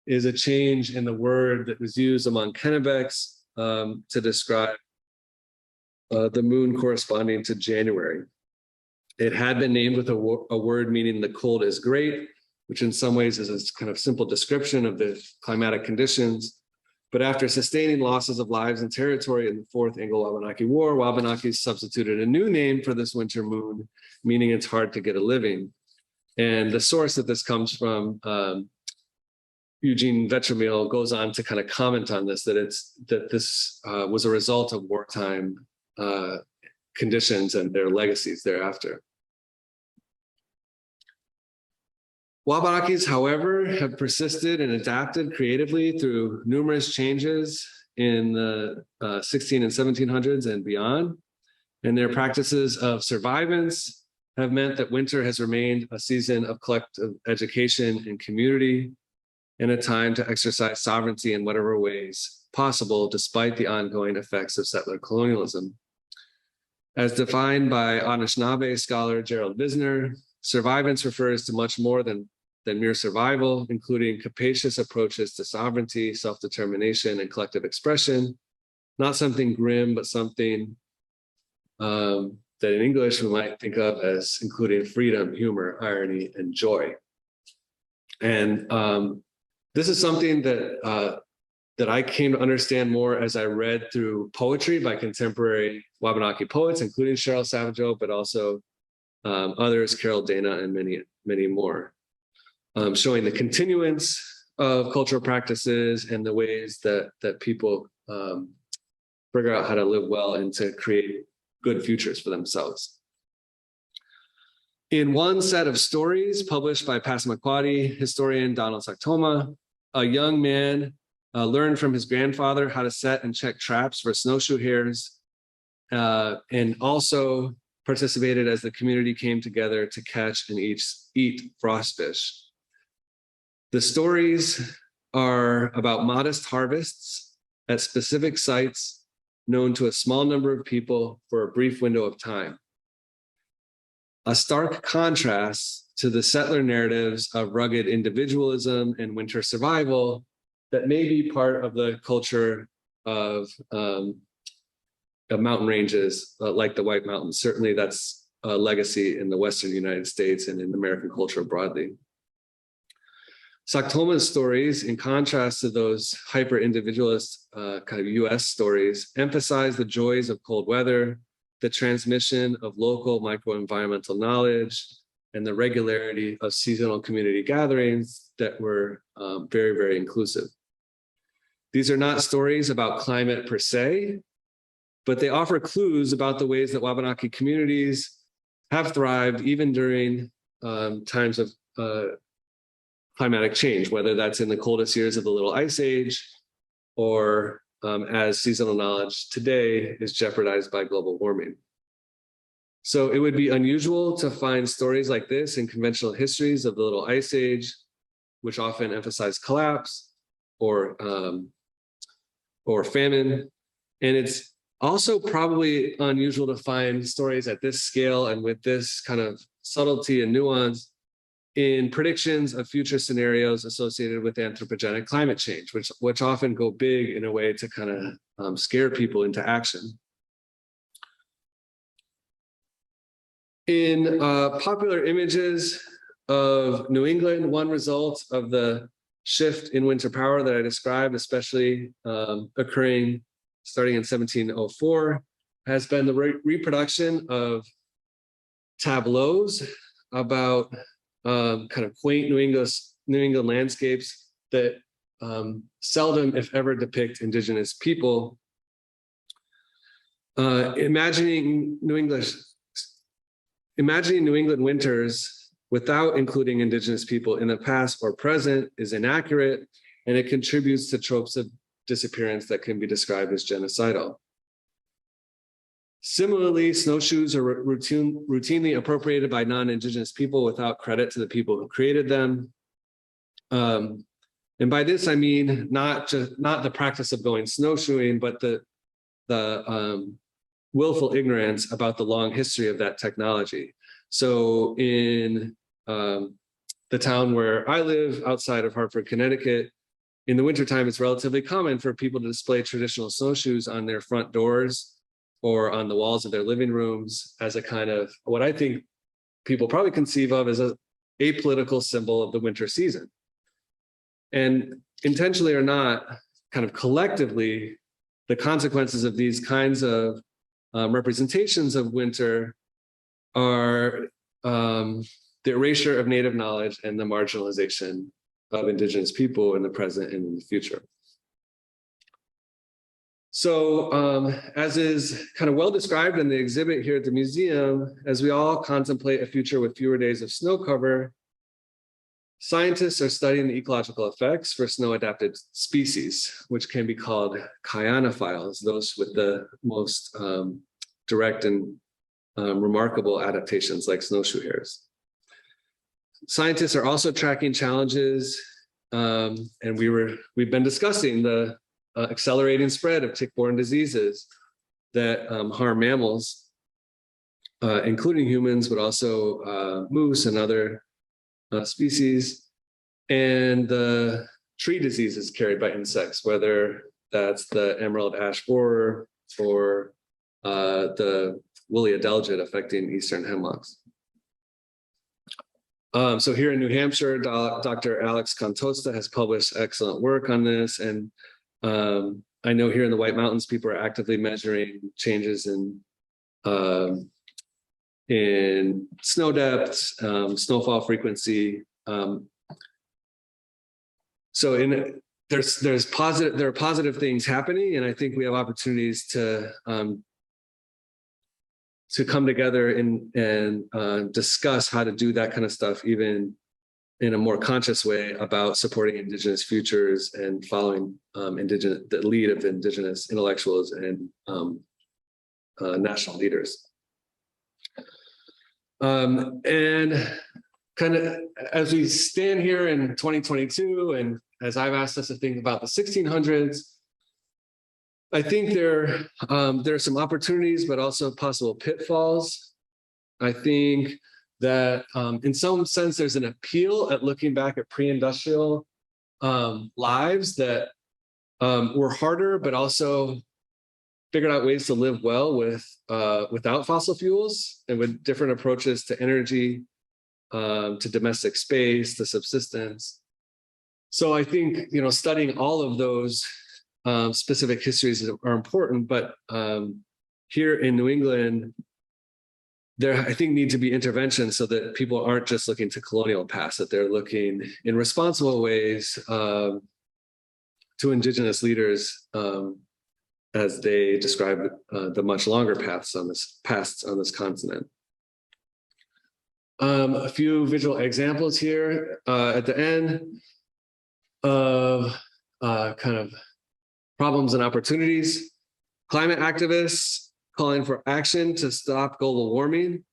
is a change in the word that was used among Kennebecks to describe the moon corresponding to January. It had been named with a word meaning the cold is great, which in some ways is a kind of simple description of the climatic conditions. But after sustaining losses of lives and territory in the Fourth Anglo-Wabanaki War, Wabanakis substituted a new name for this winter moon, meaning it's hard to get a living. And the source that this comes from, Eugene Vetromil, goes on to kind of comment on this, that this was a result of wartime conditions and their legacies thereafter. Wabanakis, however, have persisted and adapted creatively through numerous changes in the 16 and 1700s and beyond. And their practices of survivance have meant that winter has remained a season of collective education and community, and a time to exercise sovereignty in whatever ways possible despite the ongoing effects of settler colonialism. As defined by Anishinaabe scholar Gerald Visner, survivance refers to much more than mere survival, including capacious approaches to sovereignty, self-determination, and collective expression. Not something grim, but something that in English we might think of as including freedom, humor, irony, and joy. And this is something that I came to understand more as I read through poetry by contemporary Wabanaki poets, including Cheryl Savageau, but also others, Carol Dana, and many, many more, showing the continuance of cultural practices and the ways that people figure out how to live well and to create good futures for themselves. In one set of stories published by Passamaquoddy historian Donald Saktoma, a young man learned from his grandfather how to set and check traps for snowshoe hares, and also participated as the community came together to catch and eat frostfish. The stories are about modest harvests at specific sites known to a small number of people for a brief window of time. A stark contrast to the settler narratives of rugged individualism and winter survival that may be part of the culture of mountain ranges like the White Mountains. Certainly that's a legacy in the Western United States and in American culture broadly. Saktoma's stories, in contrast to those hyper-individualist kind of US stories, emphasize the joys of cold weather, the transmission of local microenvironmental knowledge, and the regularity of seasonal community gatherings that were very, very inclusive. These are not stories about climate per se, but they offer clues about the ways that Wabanaki communities have thrived even during times of climatic change, whether that's in the coldest years of the Little Ice Age or as seasonal knowledge today is jeopardized by global warming. So it would be unusual to find stories like this in conventional histories of the Little Ice Age, which often emphasize collapse or famine. And it's also probably unusual to find stories at this scale and with this kind of subtlety and nuance in predictions of future scenarios associated with anthropogenic climate change, which often go big in a way to kind of scare people into action. In popular images of New England, one result of the shift in winter power that I described, especially occurring starting in 1704, has been the reproduction of tableaus about kind of quaint New England landscapes that seldom, if ever, depict Indigenous people. Imagining New England winters without including Indigenous people in the past or present is inaccurate, and it contributes to tropes of disappearance that can be described as genocidal. Similarly, snowshoes are routinely appropriated by non-Indigenous people without credit to the people who created them. And by this, I mean not the practice of going snowshoeing, but the willful ignorance about the long history of that technology. So in the town where I live, outside of Hartford, Connecticut, in the wintertime, it's relatively common for people to display traditional snowshoes on their front doors or on the walls of their living rooms as a kind of what I think people probably conceive of as a apolitical symbol of the winter season. And intentionally or not, kind of collectively, the consequences of these kinds of representations of winter are the erasure of Native knowledge and the marginalization of Indigenous people in the present and in the future. So as is kind of well described in the exhibit here at the museum, as we all contemplate a future with fewer days of snow cover, scientists are studying the ecological effects for snow-adapted species, which can be called cyanophiles, those with the most direct and remarkable adaptations like snowshoe hares. Scientists are also tracking challenges, and we've been discussing the accelerating spread of tick-borne diseases that harm mammals, including humans, but also moose and other species, and the tree diseases carried by insects, whether that's the emerald ash borer or the woolly adelgid affecting eastern hemlocks. So here in New Hampshire, Dr. Alex Contosta has published excellent work on this. And I know here in the White Mountains, people are actively measuring changes in snow depth, snowfall frequency. So there are positive things happening, and I think we have opportunities to come together and discuss how to do that kind of stuff, even in a more conscious way, about supporting Indigenous futures and following the lead of Indigenous intellectuals and national leaders. And kind of as we stand here in 2022, and as I've asked us to think about the 1600s, I think there are some opportunities, but also possible pitfalls. I think that in some sense, there's an appeal at looking back at pre-industrial lives that were harder, but also figured out ways to live well without fossil fuels and with different approaches to energy, to domestic space, to subsistence. So I think, studying all of those specific histories are important, but here in New England, there, I think, need to be interventions so that people aren't just looking to colonial past, that they're looking in responsible ways to Indigenous leaders as they describe the much longer pasts on this continent. A few visual examples here at the end of kind of problems and opportunities. Climate activists calling for action to stop global warming.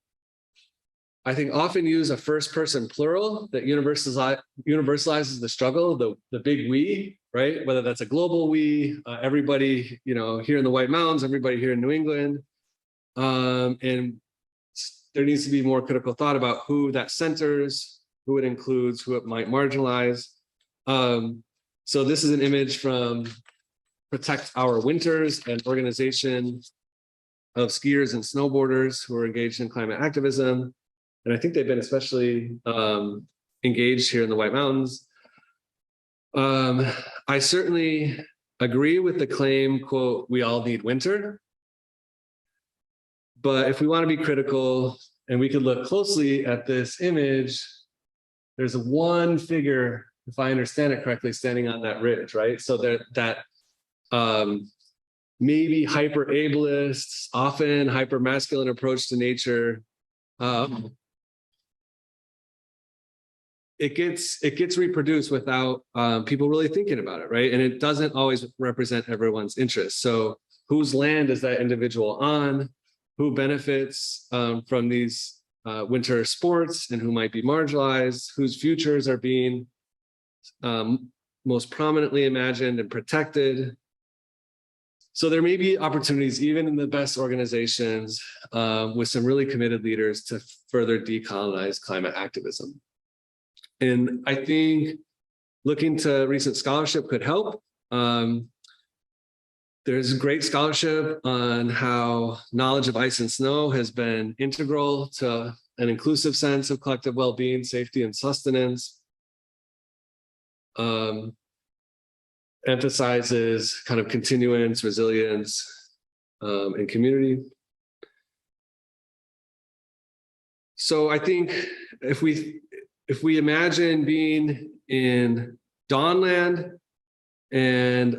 I think often use a first person plural that universalizes the struggle, the big we, right? Whether that's a global we, everybody, here in the White Mountains, everybody here in New England. And there needs to be more critical thought about who that centers, who it includes, who it might marginalize. So this is an image from Protect Our Winters, an organization of skiers and snowboarders who are engaged in climate activism. And I think they've been especially engaged here in the White Mountains. I certainly agree with the claim, quote, "we all need winter." But if we want to be critical, and we could look closely at this image, there's one figure, if I understand it correctly, standing on that ridge, right? So that maybe hyper ableist, often hyper masculine approach to nature, it gets reproduced without people really thinking about it, right? And it doesn't always represent everyone's interests. So whose land is that individual on? Who benefits from these winter sports and who might be marginalized? Whose futures are being most prominently imagined and protected? So there may be opportunities, even in the best organizations, with some really committed leaders to further decolonize climate activism. And I think looking to recent scholarship could help. There's great scholarship on how knowledge of ice and snow has been integral to an inclusive sense of collective well-being, safety, and sustenance. Emphasizes kind of continuance, resilience, and community. So I think if we imagine being in Dawnland and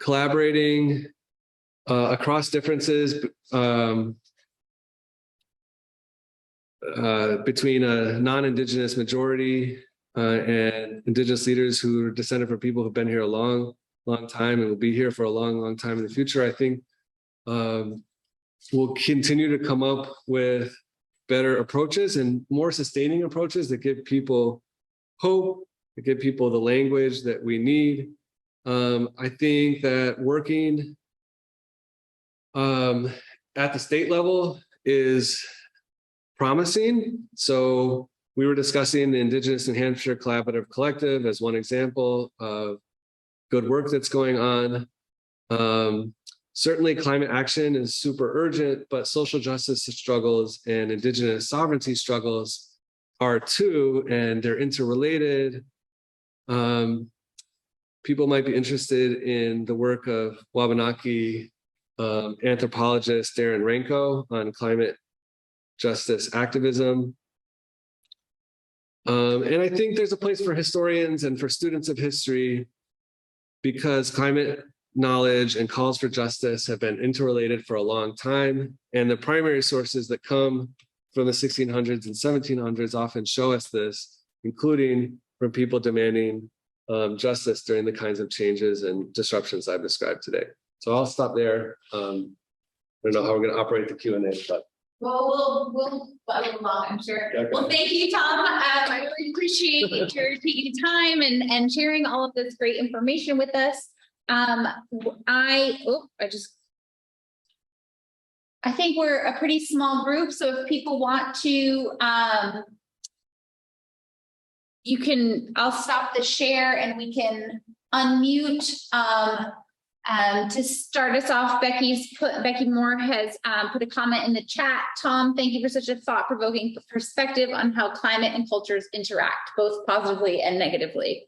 collaborating across differences between a non-Indigenous majority and Indigenous leaders who are descended from people who've been here a long time and will be here for a long time in the future, I think we'll continue to come up with better approaches and more sustaining approaches that give people hope, that give people the language that we need I think that working at the state level is promising. So we were discussing the Indigenous New Hampshire Collaborative Collective as one example of good work that's going on. Certainly climate action is super urgent, but social justice struggles and Indigenous sovereignty struggles are too, and they're interrelated. People might be interested in the work of Wabanaki anthropologist Darren Ranko on climate justice activism. And I think there's a place for historians and for students of history because climate knowledge and calls for justice have been interrelated for a long time. And the primary sources that come from the 1600s and 1700s often show us this, including from people demanding justice during the kinds of changes and disruptions I've described today. So I'll stop there. I don't know how we're going to operate the Q&A, but. Well, we'll follow along, I'm sure. Okay. Well, thank you, Tom. I really appreciate your taking time and sharing all of this great information with us. I think we're a pretty small group, so if people want to, I'll stop the share and we can unmute to start us off. Becky Moore has put a comment in the chat. Tom, thank you for such a thought-provoking perspective on how climate and cultures interact, both positively and negatively.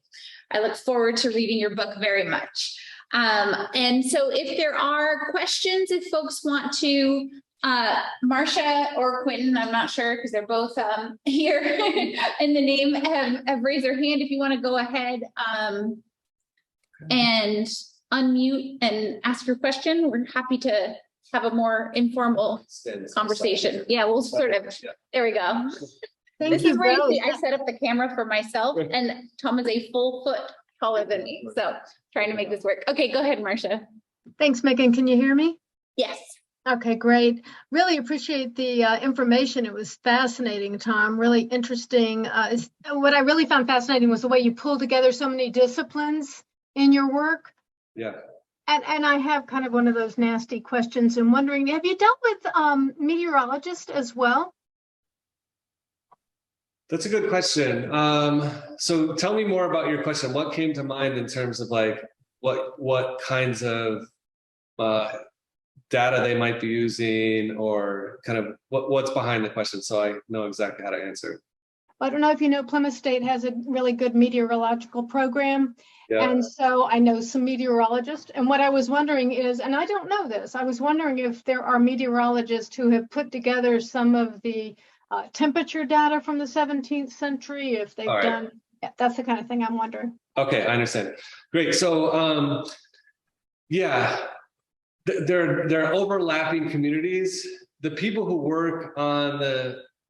I look forward to reading your book very much. And so if there are questions, if folks want to, Marcia or Quentin, I'm not sure because they're both here in the name, have raised their hand if you want to go ahead and unmute and ask your question. We're happy to have a more informal conversation. Yeah, we'll sort of, there we go. Thank you Where both. I set up the camera for myself and Tom is a full foot taller than me. So trying to make this work. Okay, go ahead, Marcia. Thanks, Megan. Can you hear me? Yes. Okay, great. Really appreciate the information. It was fascinating, Tom. Really interesting. What I really found fascinating was the way you pulled together so many disciplines in your work. Yeah. And I have kind of one of those nasty questions and wondering, have you dealt with meteorologists as well? That's a good question. So tell me more about your question. What came to mind in terms of like what kinds of data they might be using, or kind of what's behind the question, so I know exactly how to answer. I don't know if you know, Plymouth State has a really good meteorological program. Yeah. And so I know some meteorologists. And what I was wondering is, and I don't know this, I was wondering if there are meteorologists who have put together some of the temperature data from the 17th century, if they've done, yeah, that's the kind of thing I'm wondering. Okay, I understand. Great. So yeah, there are overlapping communities. The people who work on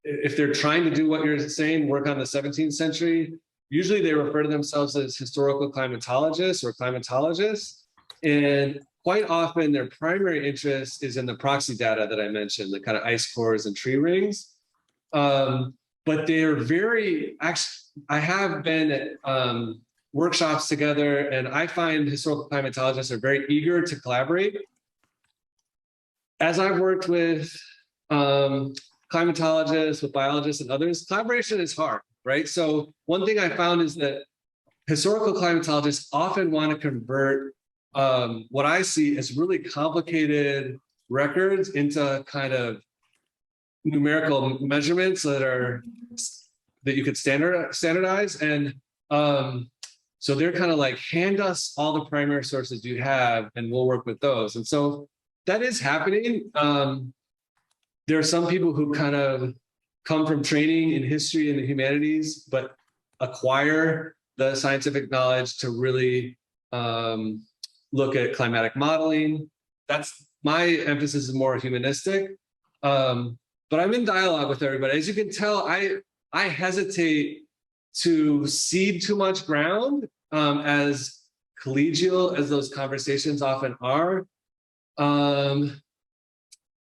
if they're trying to do what you're saying, work on the 17th century, usually they refer to themselves as historical climatologists or climatologists. And quite often their primary interest is in the proxy data that I mentioned, the kind of ice cores and tree rings. But they're I have been at workshops together, and I find historical climatologists are very eager to collaborate. As I've worked with climatologists, with biologists and others, collaboration is hard, right? So one thing I found is that historical climatologists often want to convert what I see as really complicated records into kind of numerical measurements that you could standardize. And so they're kind of like, hand us all the primary sources you have and we'll work with those. And so that is happening. There are some people who kind of come from training in history and the humanities, but acquire the scientific knowledge to really look at climatic modeling. That's my emphasis is more humanistic. But I'm in dialogue with everybody. As you can tell, I hesitate to cede too much ground, as collegial as those conversations often are.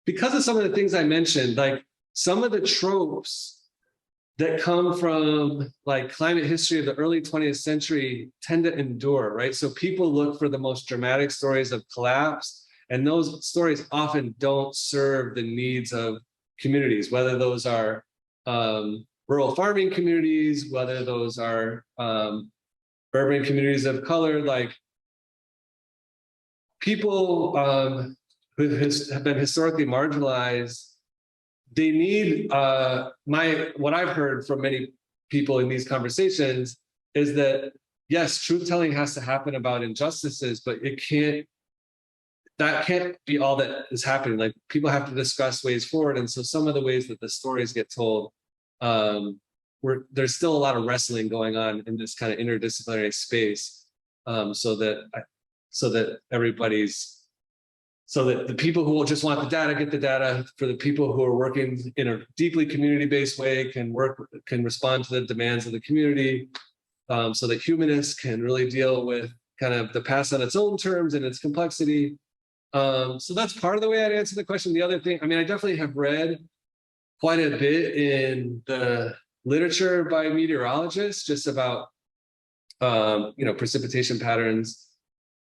Because of some of the things I mentioned, like some of the tropes that come from like climate history of the early 20th century tend to endure, right? So people look for the most dramatic stories of collapse, and those stories often don't serve the needs of communities, whether those are rural farming communities, whether those are urban communities of color, like people who have been historically marginalized. They need what I've heard from many people in these conversations is that yes, truth telling has to happen about injustices, but that can't be all that is happening. Like people have to discuss ways forward, and so some of the ways that the stories get told, there's still a lot of wrestling going on in this kind of interdisciplinary space, so that the people who will just want the data get the data. For the people who are working in a deeply community-based way can respond to the demands of the community, so that humanists can really deal with kind of the past on its own terms and its complexity. So that's part of the way I'd answer the question. The other thing, I mean, I definitely have read quite a bit in the literature by meteorologists just about precipitation patterns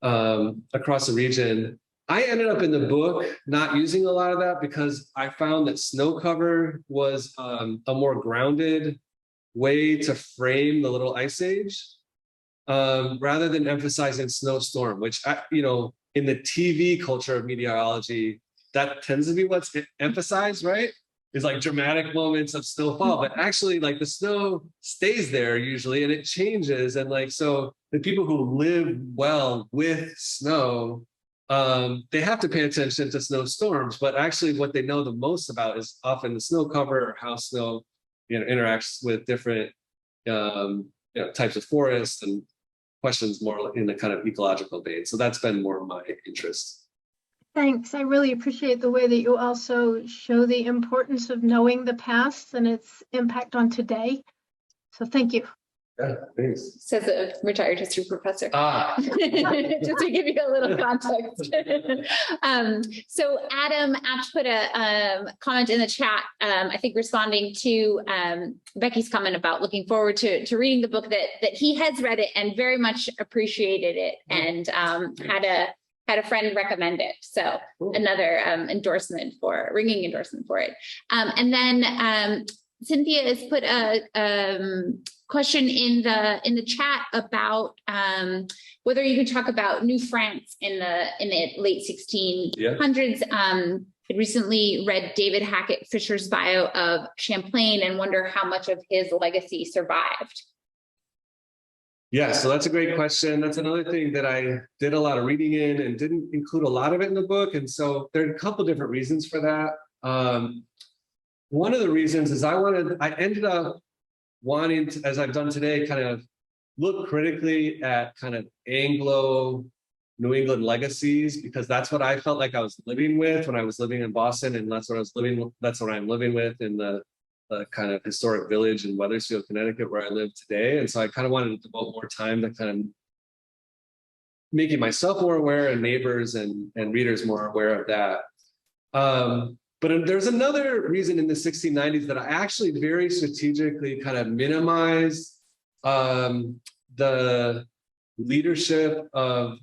across the region. I ended up in the book not using a lot of that because I found that snow cover was a more grounded way to frame the little ice age, rather than emphasizing snowstorm, which in the TV culture of meteorology, that tends to be what's emphasized, right? Is like dramatic moments of snowfall, but actually like the snow stays there usually and it changes. And like, so the people who live well with snow, they have to pay attention to snowstorms, but actually what they know the most about is often the snow cover or how snow interacts with different types of forests and questions more in the kind of ecological vein. So that's been more of my interest. Thanks. I really appreciate the way that you also show the importance of knowing the past and its impact on today. So thank you. Yeah, thanks. Says a retired history professor. Just to give you a little context. So Adam Apch put a comment in the chat, I think responding to Becky's comment about looking forward to reading the book, that he has read it and very much appreciated it, and had a friend recommend it. So another ringing endorsement for it. And then Cynthia has put a question in the chat about whether you could talk about New France in the late 1600s. I recently read David Hackett Fisher's bio of Champlain and wonder how much of his legacy survived. Yeah, so that's a great question. That's another thing that I did a lot of reading in and didn't include a lot of it in the book. And so there are a couple different reasons for that. One of the reasons is I ended up wanting to, as I've done today, kind of look critically at kind of Anglo New England legacies, because that's what I felt like I was living with when I was living in Boston, and that's what I'm living with in the kind of historic village in Wethersfield, Connecticut, where I live today. And so I kind of wanted to devote more time to kind of making myself more aware and neighbors and readers more aware of that. But there's another reason in the 1690s that I actually very strategically kind of minimized the leadership of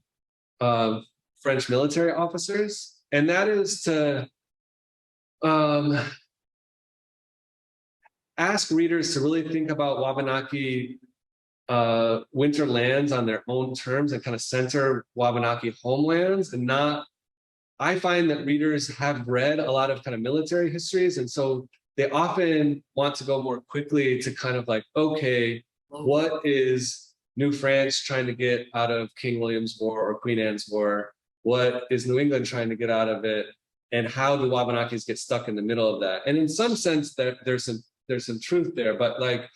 French military officers. And that is to ask readers to really think about Wabanaki winter lands on their own terms and kind of center Wabanaki homelands, and not. I find that readers have read a lot of kind of military histories, and so they often want to go more quickly to kind of like, okay, what is New France trying to get out of King William's War or Queen Anne's War? What is New England trying to get out of it? And how do Wabanakis get stuck in the middle of that? And in some sense, there's some truth there, but like,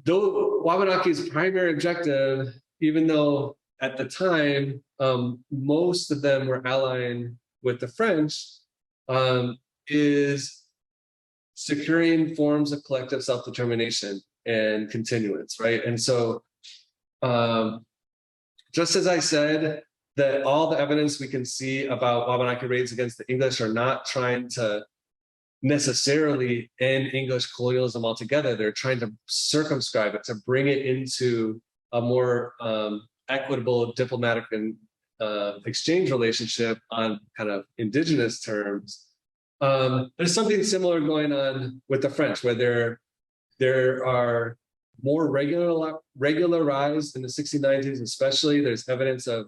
though Wabanaki's primary objective, even though at the time, most of them were allying with the French, is securing forms of collective self-determination and continuance, right? And so, just as I said, that all the evidence we can see about Wabanaki raids against the English are not trying to necessarily end English colonialism altogether. They're trying to circumscribe it, to bring it into a more equitable diplomatic and exchange relationship on kind of indigenous terms. There's something similar going on with the French, where there are more regularized in the 1690s, especially. There's evidence of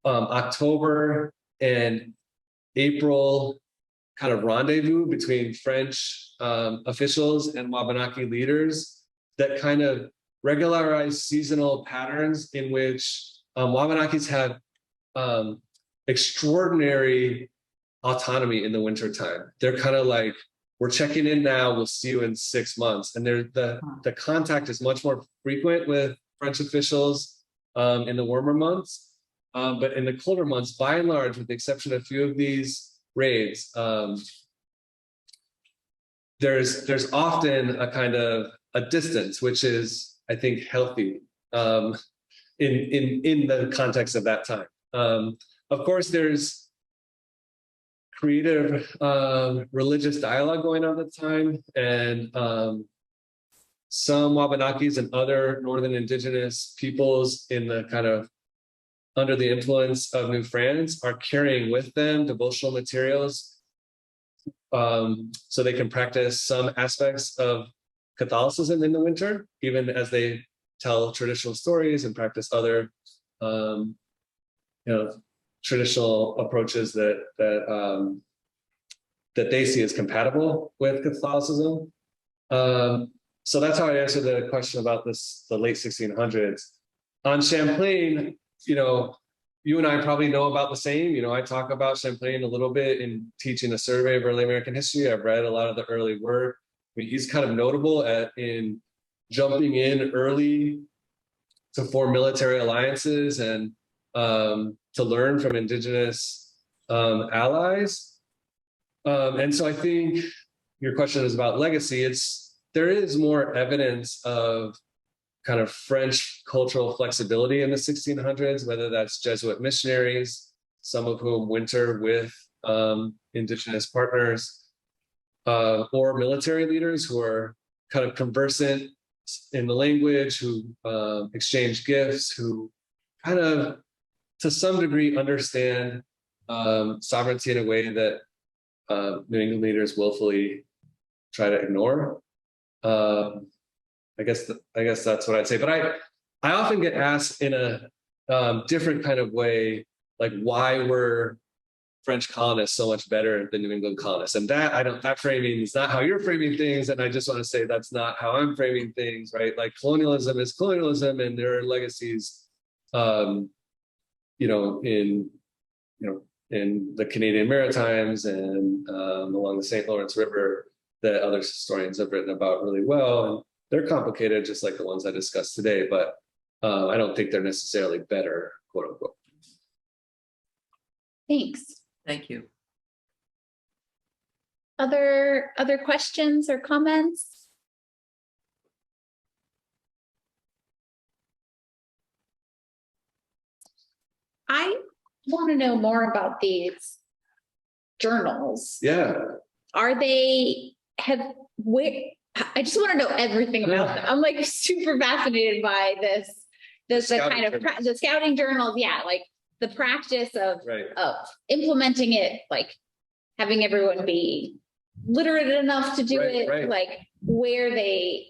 October and April kind of rendezvous between French officials and Wabanaki leaders that kind of regularize seasonal patterns in which Wabanakis have extraordinary autonomy in the wintertime. They're kind of like, we're checking in now, we'll see you in 6 months. And the contact is much more frequent with French officials in the warmer months. But in the colder months, by and large, with the exception of a few of these raids, there's often a kind of a distance, which is, I think, healthy in the context of that time. Of course, there's creative religious dialogue going on at the time, and some Wabanakis and other northern indigenous peoples in the kind of under the influence of New France are carrying with them devotional materials so they can practice some aspects of Catholicism in the winter, even as they tell traditional stories and practice other traditional approaches that they see as compatible with Catholicism. So that's how I answer the question about the late 1600s. On Champlain, you and I probably know about the same. I talk about Champlain a little bit in teaching a survey of early American history. I've read a lot of the early work. I mean, he's kind of notable in jumping in early to form military alliances and to learn from indigenous allies. And so I think your question is about legacy. There is more evidence of kind of French cultural flexibility in the 1600s, whether that's Jesuit missionaries, some of whom winter with indigenous partners, or military leaders who are kind of conversant in the language, who exchange gifts, who kind of, to some degree, understand sovereignty in a way that New England leaders willfully try to ignore. I guess that's what I'd say. But I often get asked in a different kind of way, like, why were French colonists so much better than New England colonists? And that framing is not how you're framing things. And I just want to say that's not how I'm framing things, right? Like, colonialism is colonialism, and there are legacies, in the Canadian Maritimes and along the St. Lawrence River that other historians have written about really well. And they're complicated, just like the ones I discussed today, but I don't think they're necessarily better, quote unquote. Thanks. Thank you. Other questions or comments? I want to know more about these journals. Yeah. I just want to know everything about them. I'm like super fascinated by the kind of the scouting journals. Yeah, like the practice of implementing it, like having everyone be literate enough to do it, like where they,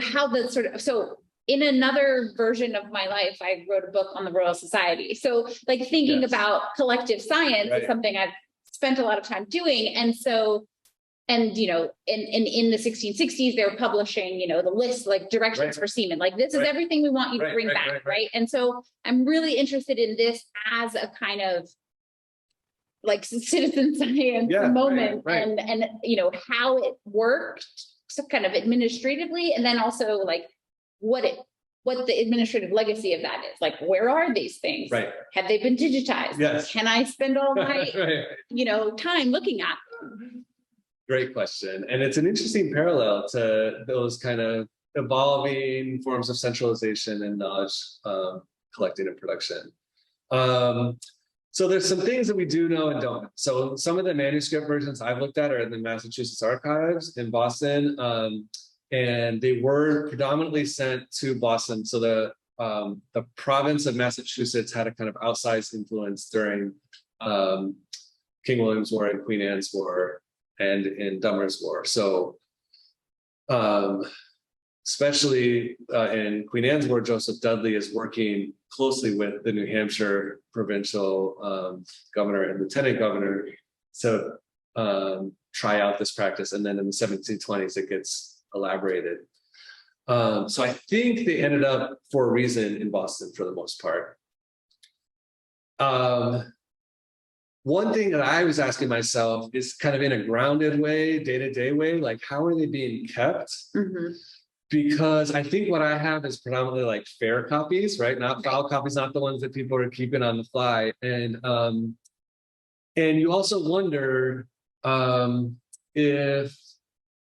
how the sort of, so in another version of my life, I wrote a book on the Royal Society. So like thinking about collective science is something I've spent a lot of time doing. And so, in the 1660s, they were publishing, the list, like directions for seamen, like this is everything we want you to bring back. Right. And so I'm really interested in this as a kind of like citizen science moment and how it worked, so kind of administratively, and then also like what the administrative legacy of that is. Like, where are these things? Have they been digitized? Yes. Can I spend all my, time looking at them? Great question. And it's an interesting parallel to those kind of evolving forms of centralization and knowledge collecting and production. So there's some things that we do know and don't know. So some of the manuscript versions I've looked at are in the Massachusetts archives in Boston, and they were predominantly sent to Boston. So the province of Massachusetts had a kind of outsized influence during King William's War and Queen Anne's War and in Dummer's War. So especially in Queen Anne's War, Joseph Dudley is working closely with the New Hampshire provincial governor and lieutenant governor to try out this practice. And then in the 1720s, it gets elaborated. So I think they ended up for a reason in Boston for the most part. One thing that I was asking myself is kind of in a grounded way, day-to-day way, like how are they being kept? Mhm. Because I think what I have is predominantly like fair copies, right? Not foul copies, not the ones that people are keeping on the fly. And you also wonder if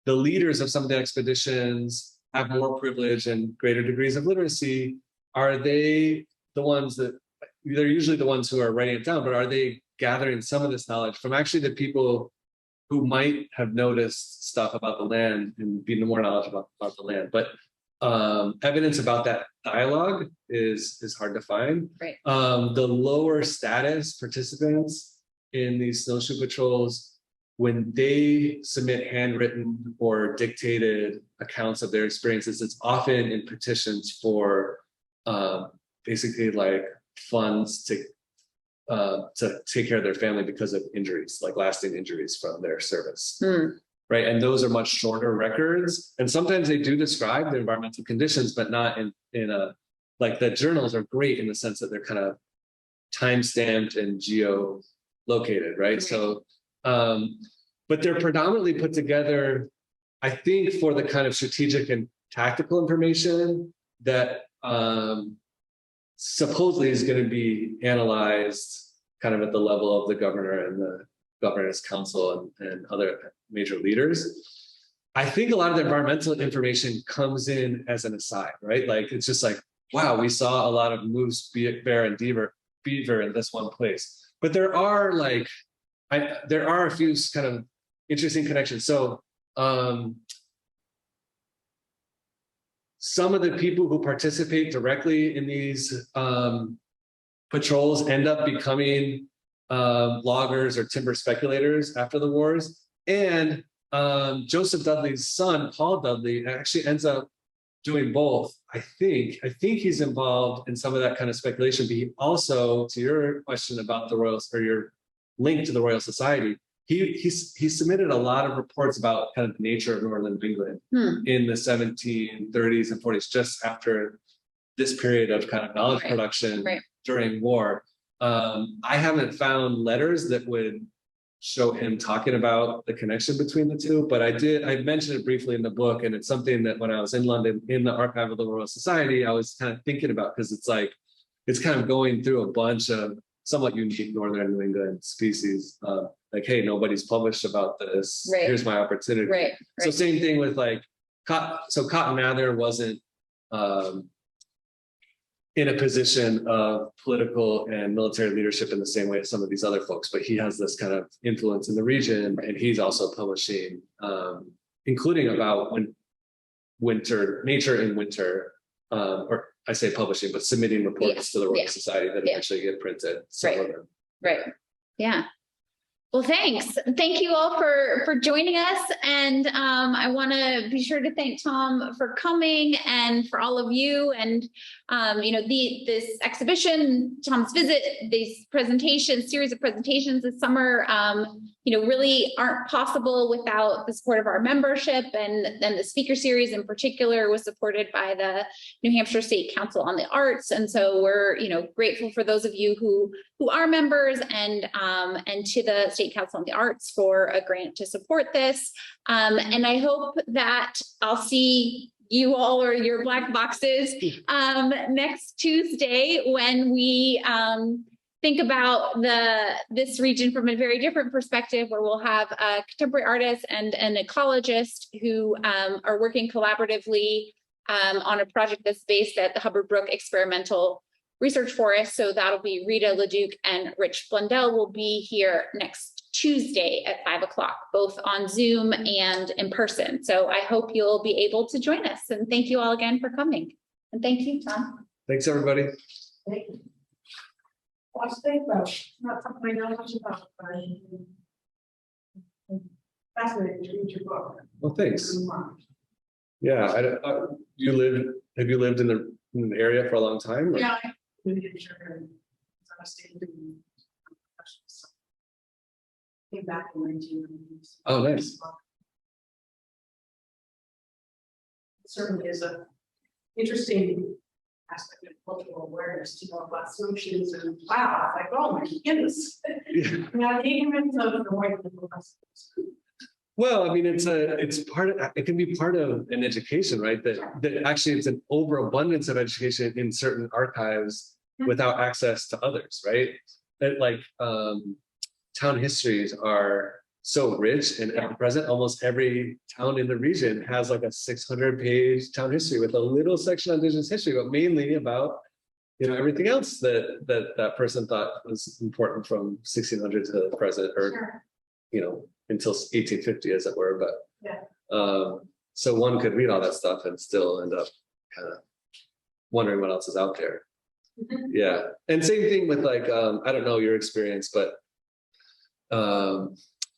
the leaders of some of the expeditions have more privilege and greater degrees of literacy. Are they the ones that, they're usually the ones who are writing it down, but are they gathering some of this knowledge from actually the people who might have noticed stuff about the land and be more knowledgeable about the land? But evidence about that dialogue is hard to find. Right. The lower status participants in these snowshoe patrols, when they submit handwritten or dictated accounts of their experiences, it's often in petitions for basically like funds to take care of their family because of injuries, like lasting injuries from their service. Right. And those are much shorter records. And sometimes they do describe the environmental conditions, but not in a, like the journals are great in the sense that they're kind of time-stamped and geo-located, right? So, but they're predominantly put together, I think, for the kind of strategic and tactical information that supposedly is going to be analyzed kind of at the level of the governor and the governor's council and other major leaders. I think a lot of the environmental information comes in as an aside, right? Like, it's just like, wow, we saw a lot of moose, bear, and beaver in this one place. But there are like, there are a few kind of interesting connections. So some of the people who participate directly in these patrols end up becoming loggers or timber speculators after the wars. And Joseph Dudley's son, Paul Dudley, actually ends up doing both. I think he's involved in some of that kind of speculation, but he also, to your question about the Royal, or your link to the Royal Society, he submitted a lot of reports about kind of the nature of Northern England in the 1730s and 40s, just after this period of kind of knowledge production during war. I haven't found letters that would show him talking about the connection between the two, but I mentioned it briefly in the book, and it's something that when I was in London in the archive of the Royal Society, I was kind of thinking about, because it's like, it's kind of going through a bunch of somewhat unique Northern New England species. Like, hey, nobody's published about this. Here's my opportunity. So same thing with like, so Cotton Mather wasn't in a position of political and military leadership in the same way as some of these other folks, but he has this kind of influence in the region, and he's also publishing, including about nature in winter, or I say publishing, but submitting reports to the Royal Society that eventually get printed. Yeah. Well, thanks. Thank you all for joining us. And I want to be sure to thank Tom for coming, and for all of you. And, this exhibition, Tom's visit, these series of presentations this summer, really aren't possible without the support of our membership. And then the speaker series in particular was supported by the New Hampshire State Council on the Arts. And so we're, grateful for those of you who are members, and to the State Council on the Arts for a grant to support this. And I hope that I'll see you all, or your black boxes, next Tuesday, when we think about this region from a very different perspective, where we'll have a contemporary artist and an ecologist who are working collaboratively on a project that's based at the Hubbard Brook Experimental research for us. So that'll be Rita Leduc and Rich Blundell will be here next Tuesday at 5 o'clock, both on Zoom and in person. So I hope you'll be able to join us. And thank you all again for coming. And thank you, Tom. Thanks, everybody. Thank you. Well, I think about, not something I know much about, but fascinating to read your book. Well, thanks. Yeah, have you lived in the area for a long time? Or? Yeah. I lived in Sugar, I stayed in came back in 1990s. Oh, nice. It certainly is a interesting aspect of cultural awareness to know about snowshoes and wow, it's like, oh my goodness. Yeah. Now, ignorance of the white people. Well, I mean, it can be part of an education, right? That actually it's an overabundance of education in certain archives without access to others, right? That like town histories are so rich and ever present. Almost every town in the region has like a 600-page town history with a little section on Indigenous history, but mainly about everything else that person thought was important from 1600 to the present, or until 1850, as it were. But so one could read all that stuff and still end up kind of wondering what else is out there. Yeah, and same thing with like I don't know your experience, but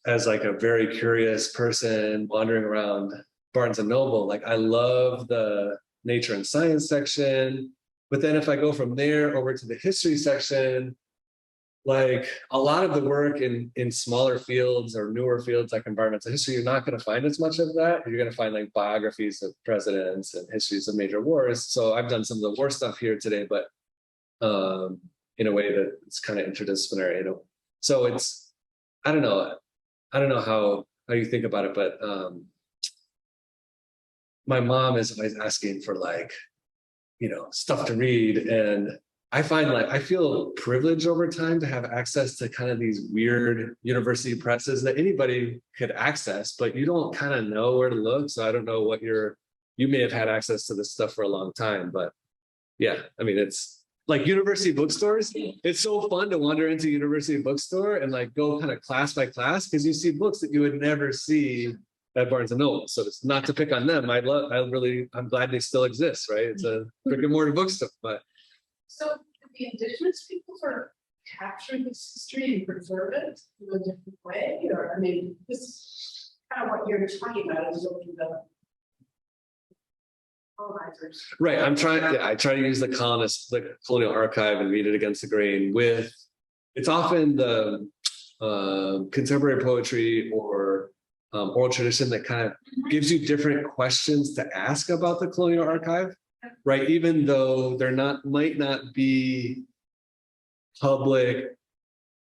as like a very curious person wandering around Barnes and Noble, like I love the nature and science section, but then if I go from there over to the history section, like a lot of the work in smaller fields or newer fields like environmental history, you're not going to find as much of that. You're going to find like biographies of presidents and histories of major wars. So I've done some of the war stuff here today, but in a way that it's kind of interdisciplinary, so it's I don't know how you think about it, but my mom is always asking for like stuff to read, and I find like I feel privileged over time to have access to kind of these weird university presses that anybody could access, but you don't kind of know where to look. So I don't know what you may have had access to this stuff for a long time, but yeah, I mean, it's like university bookstores. It's so fun to wander into a university bookstore and like go kind of class by class, because you see books that you would never see at Barnes and Noble. So it's not to pick on them. I'm glad they still exist, right? It's a brick and mortar bookstore, but. So the indigenous people sort of capture this history and preserve it in a different way, or I mean, this is kind of what you're talking about is looking at the colonizers. Right. I try to use the colonial archive and read it against the grain with, it's often the contemporary poetry or oral tradition that kind of gives you different questions to ask about the colonial archive, right? Even though there might not be public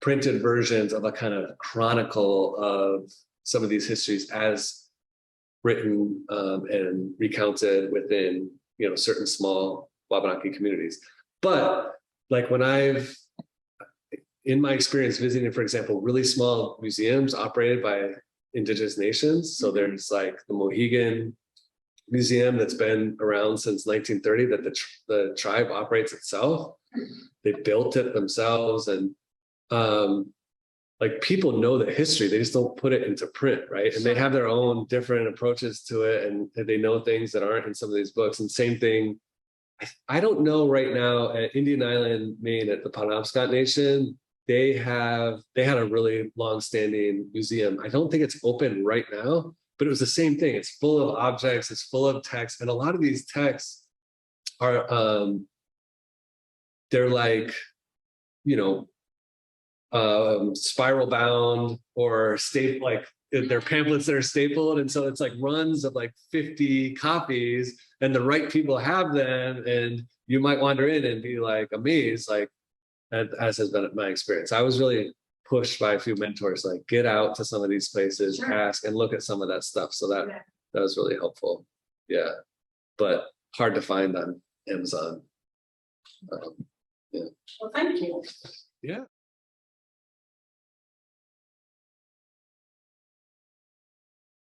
printed versions of a kind of chronicle of some of these histories as written and recounted within certain small Wabanaki communities. But like when in my experience visiting, for example, really small museums operated by Indigenous nations, so there's like the Mohegan Museum that's been around since 1930 that the tribe operates itself. They built it themselves, and like people know the history, they just don't put it into print, right? And they have their own different approaches to it, and they know things that aren't in some of these books. And same thing, I don't know right now at Indian Island, Maine, at the Penobscot Nation, they had a really long-standing museum. I don't think it's open right now, but it was the same thing. It's full of objects, it's full of text, and a lot of these texts are they're like spiral bound or like they're pamphlets that are stapled, and so it's like runs of like 50 copies, and the right people have them, and you might wander in and be like amazed, like as has been my experience. I was really pushed by a few mentors, like get out to some of these places, sure, ask and look at some of that stuff. So that was really helpful. Yeah, but hard to find on Amazon. Well, thank you. Yeah.